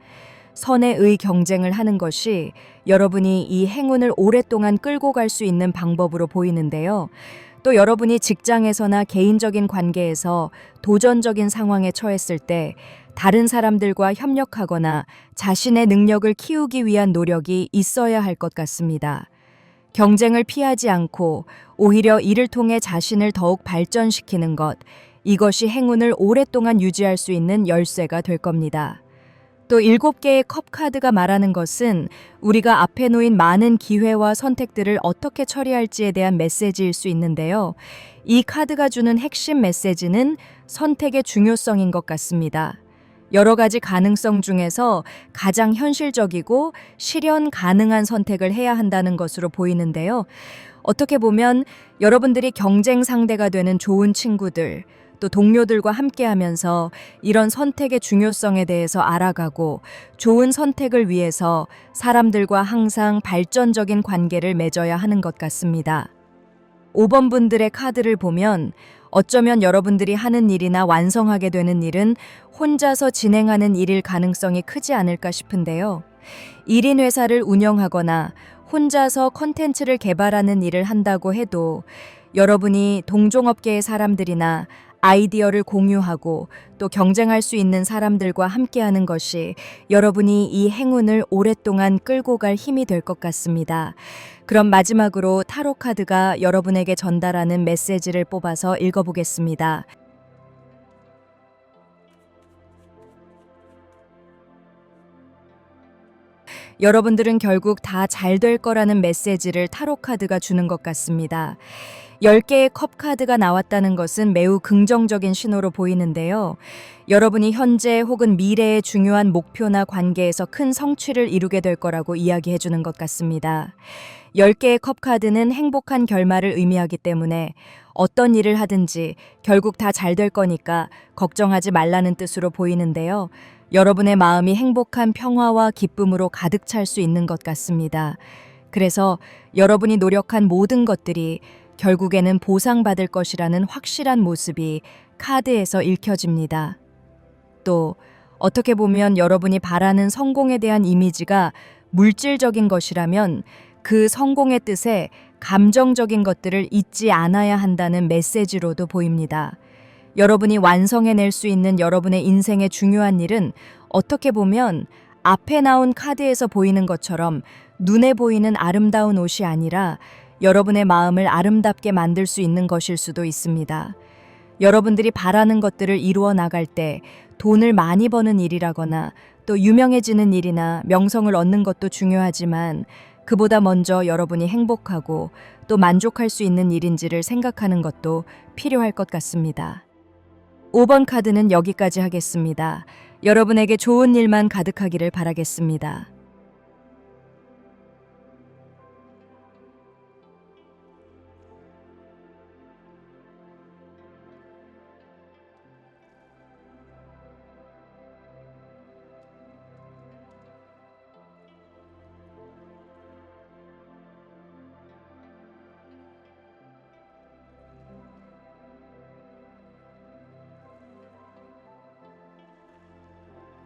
선의의 경쟁을 하는 것이 여러분이 이 행운을 오랫동안 끌고 갈 수 있는 방법으로 보이는데요. 또 여러분이 직장에서나 개인적인 관계에서 도전적인 상황에 처했을 때 다른 사람들과 협력하거나 자신의 능력을 키우기 위한 노력이 있어야 할 것 같습니다. 경쟁을 피하지 않고 오히려 이를 통해 자신을 더욱 발전시키는 것, 이것이 행운을 오랫동안 유지할 수 있는 열쇠가 될 겁니다. 또 7개의 컵 카드가 말하는 것은 우리가 앞에 놓인 많은 기회와 선택들을 어떻게 처리할지에 대한 메시지일 수 있는데요. 이 카드가 주는 핵심 메시지는 선택의 중요성인 것 같습니다. 여러 가지 가능성 중에서 가장 현실적이고 실현 가능한 선택을 해야 한다는 것으로 보이는데요. 어떻게 보면 여러분들이 경쟁 상대가 되는 좋은 친구들, 또 동료들과 함께하면서 이런 선택의 중요성에 대해서 알아가고 좋은 선택을 위해서 사람들과 항상 발전적인 관계를 맺어야 하는 것 같습니다. 5번 분들의 카드를 보면 어쩌면 여러분들이 하는 일이나 완성하게 되는 일은 혼자서 진행하는 일일 가능성이 크지 않을까 싶은데요. 1인 회사를 운영하거나 혼자서 컨텐츠를 개발하는 일을 한다고 해도 여러분이 동종업계의 사람들이나 아이디어를 공유하고 또 경쟁할 수 있는 사람들과 함께하는 것이 여러분이 이 행운을 오랫동안 끌고 갈 힘이 될 것 같습니다. 그럼 마지막으로 타로 카드가 여러분에게 전달하는 메시지를 뽑아서 읽어보겠습니다. 여러분들은 결국 다 잘 될 거라는 메시지를 타로 카드가 주는 것 같습니다. 10개의 컵 카드가 나왔다는 것은 매우 긍정적인 신호로 보이는데요. 여러분이 현재 혹은 미래의 중요한 목표나 관계에서 큰 성취를 이루게 될 거라고 이야기해 주는 것 같습니다. 10개의 컵 카드는 행복한 결말을 의미하기 때문에 어떤 일을 하든지 결국 다 잘 될 거니까 걱정하지 말라는 뜻으로 보이는데요. 여러분의 마음이 행복한 평화와 기쁨으로 가득 찰 수 있는 것 같습니다. 그래서 여러분이 노력한 모든 것들이 결국에는 보상받을 것이라는 확실한 모습이 카드에서 읽혀집니다. 또 어떻게 보면 여러분이 바라는 성공에 대한 이미지가 물질적인 것이라면 그 성공의 뜻에 감정적인 것들을 잊지 않아야 한다는 메시지로도 보입니다. 여러분이 완성해낼 수 있는 여러분의 인생의 중요한 일은 어떻게 보면 앞에 나온 카드에서 보이는 것처럼 눈에 보이는 아름다운 옷이 아니라 여러분의 마음을 아름답게 만들 수 있는 것일 수도 있습니다. 여러분들이 바라는 것들을 이루어 나갈 때 돈을 많이 버는 일이라거나 또 유명해지는 일이나 명성을 얻는 것도 중요하지만 그보다 먼저 여러분이 행복하고 또 만족할 수 있는 일인지를 생각하는 것도 필요할 것 같습니다. 5번 카드는 여기까지 하겠습니다. 여러분에게 좋은 일만 가득하기를 바라겠습니다.